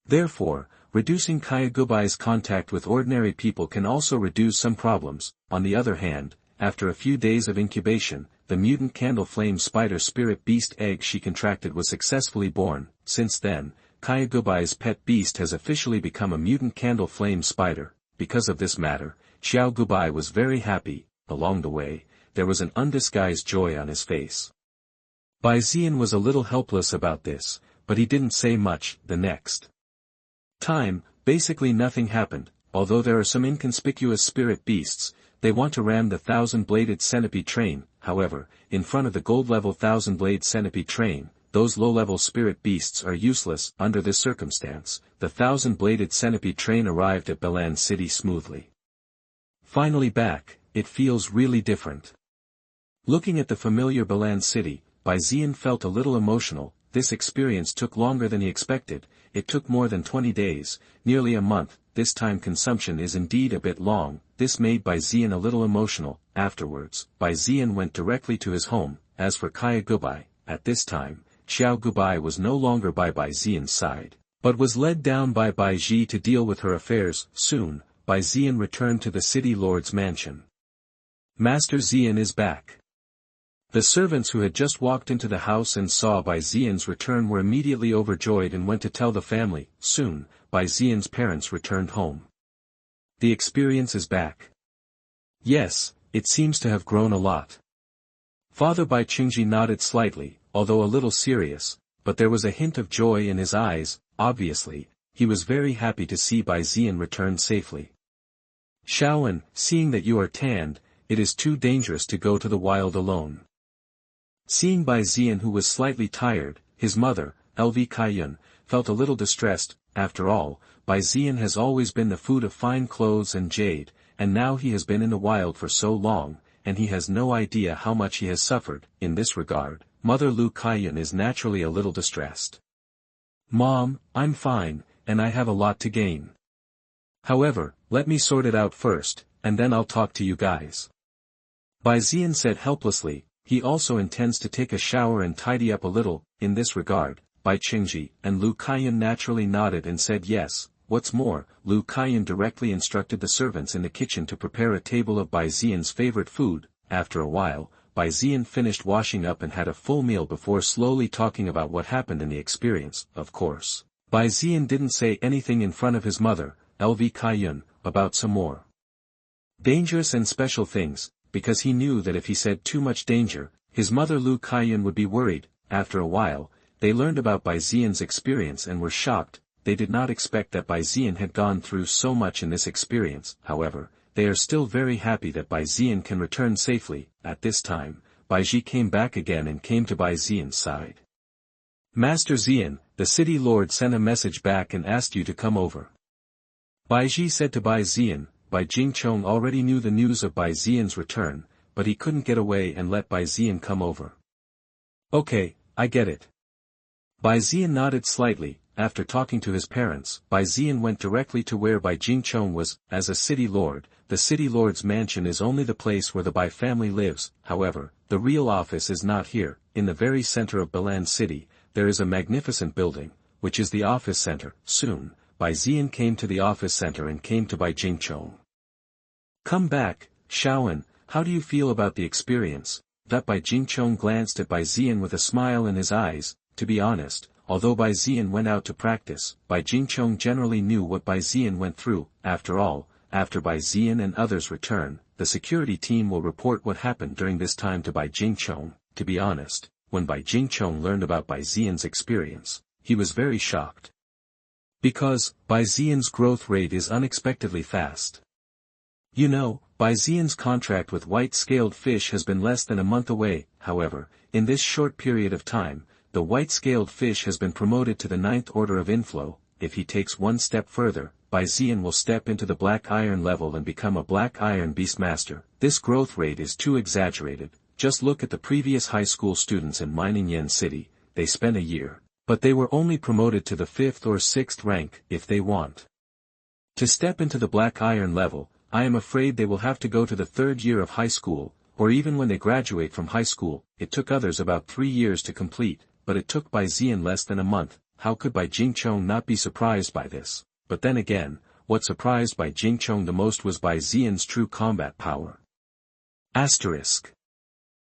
Therefore, reducing Qiaogubai's contact with ordinary people can also reduce some problems. On the other hand, after a few days of incubation, the mutant candle flame spider spirit beast egg she contracted was successfully born. Since then, Qiaogubai's pet beast has officially become a mutant candle flame spider. Because of this matter, Qiaogubai was very happy. Along the way, there was an undisguised joy on his face. Bai Xian was a little helpless about this, but he didn't say much. The next time, basically nothing happened. Although there are some inconspicuous spirit beasts, they want to ram the 1,000-bladed centipede train. However, in front of the gold-level 1,000-blade centipede train, those low-level spirit beasts are useless. Under this circumstance, the 1,000-bladed centipede train arrived at Bailin City smoothly. Finally back, it feels really different. Looking at the familiar Bailin City, Bai Xian felt a little emotional. This experience took longer than he expected. It took more than 20 days, nearly a month. This time consumption is indeed a bit long. This made Bai Xian a little emotional. Afterwards, Bai Xian went directly to his home. As for Qiaogubai, at this time, Qiaogubai was no longer by Bai Xian's side, but was led down by Bai Ji to deal with her affairs. Soon, Bai Xian returned to the city lord's mansion. Master Xian is back. The servants who had just walked into the house and saw Bai Xian's return were immediately overjoyed and went to tell the family. Soon, Bai Xian's parents returned home. The experience is back. Yes, it seems to have grown a lot. Father Bai Jingchong nodded slightly, although a little serious, but there was a hint of joy in his eyes. Obviously, he was very happy to see Bai Xian return safely. Shaoan, seeing that you are tanned, it is too dangerous to go to the wild alone. Seeing Bai Xian, who was slightly tired, his mother, Lv Kaiyun, felt a little distressed. After all, Bai Xian has always been the food of fine clothes and jade, and now he has been in the wild for so long, and he has no idea how much he has suffered. In this regard, Mother Lu Kaiyun is naturally a little distressed. Mom, I'm fine, and I have a lot to gain. However, let me sort it out first, and then I'll talk to you guys. Bai Xian said helplessly. He also intends to take a shower and tidy up a little. In this regard, Bai Jingchong and Lu Kaiyun naturally nodded and said yes. What's more, Lu Kaiyun directly instructed the servants in the kitchen to prepare a table of Bai Xian's favorite food. After a while, Bai Xian finished washing up and had a full meal before slowly talking about what happened in the experience. Of course, Bai Xian didn't say anything in front of his mother, Lv Kaiyun, about some more dangerous and special things, because he knew that if he said too much danger, his mother Lu Kaiyun would be worried. After a while, they learned about Bai Xian's experience and were shocked. They did not expect that Bai Xian had gone through so much in this experience. However, they are still very happy that Bai Xian can return safely. At this time, Bai Ji came back again and came to Bai Xian's side. Master Xian, the city lord sent a message back and asked you to come over. Bai Ji said to Bai Xian. Bai Jingchong already knew the news of Bai Xian's return, but he couldn't get away and let Bai Xian come over. Okay, I get it. Bai Zian nodded slightly. After talking to his parents, Bai Zian went directly to where Bai Jingchong was. As a city lord, the city lord's mansion is only the place where the Bai family lives. However, the real office is not here. In the very center of Bailin City, there is a magnificent building, which is the office center. Soon, Bai Zian came to the office center and came to Bai Jingchong. Come back, Shaoan, how do you feel about the experience? That Bai Jingchong glanced at Bai Zian with a smile in his eyes. To be honest, although Bai Zian went out to practice, Bai Jingchong generally knew what Bai Zian went through. After all, after Bai Zian and others return, the security team will report what happened during this time to Bai Jingchong. To be honest, when Bai Jingchong learned about Bai Zian's experience, he was very shocked. Because, Bai Zian's growth rate is unexpectedly fast. You know, Bai Zian's contract with white-scaled fish has been less than a month away. However, in this short period of time, the white-scaled fish has been promoted to the 9th order of inflow. If he takes one step further, Bai Zian will step into the black iron level and become a black iron beastmaster. This growth rate is too exaggerated. Just look at the previous high school students in Mining City. They spent a year, but they were only promoted to the 5th or 6th rank. If they want to step into the black iron level, I am afraid they will have to go to the 3rd year of high school, or even when they graduate from high school. It took others about 3 years to complete, but it took Bai Zian less than a month. How could Bai Jingchong not be surprised by this? But then again, what surprised Bai Jingchong the most was Bai Zian's true combat power. Asterisk.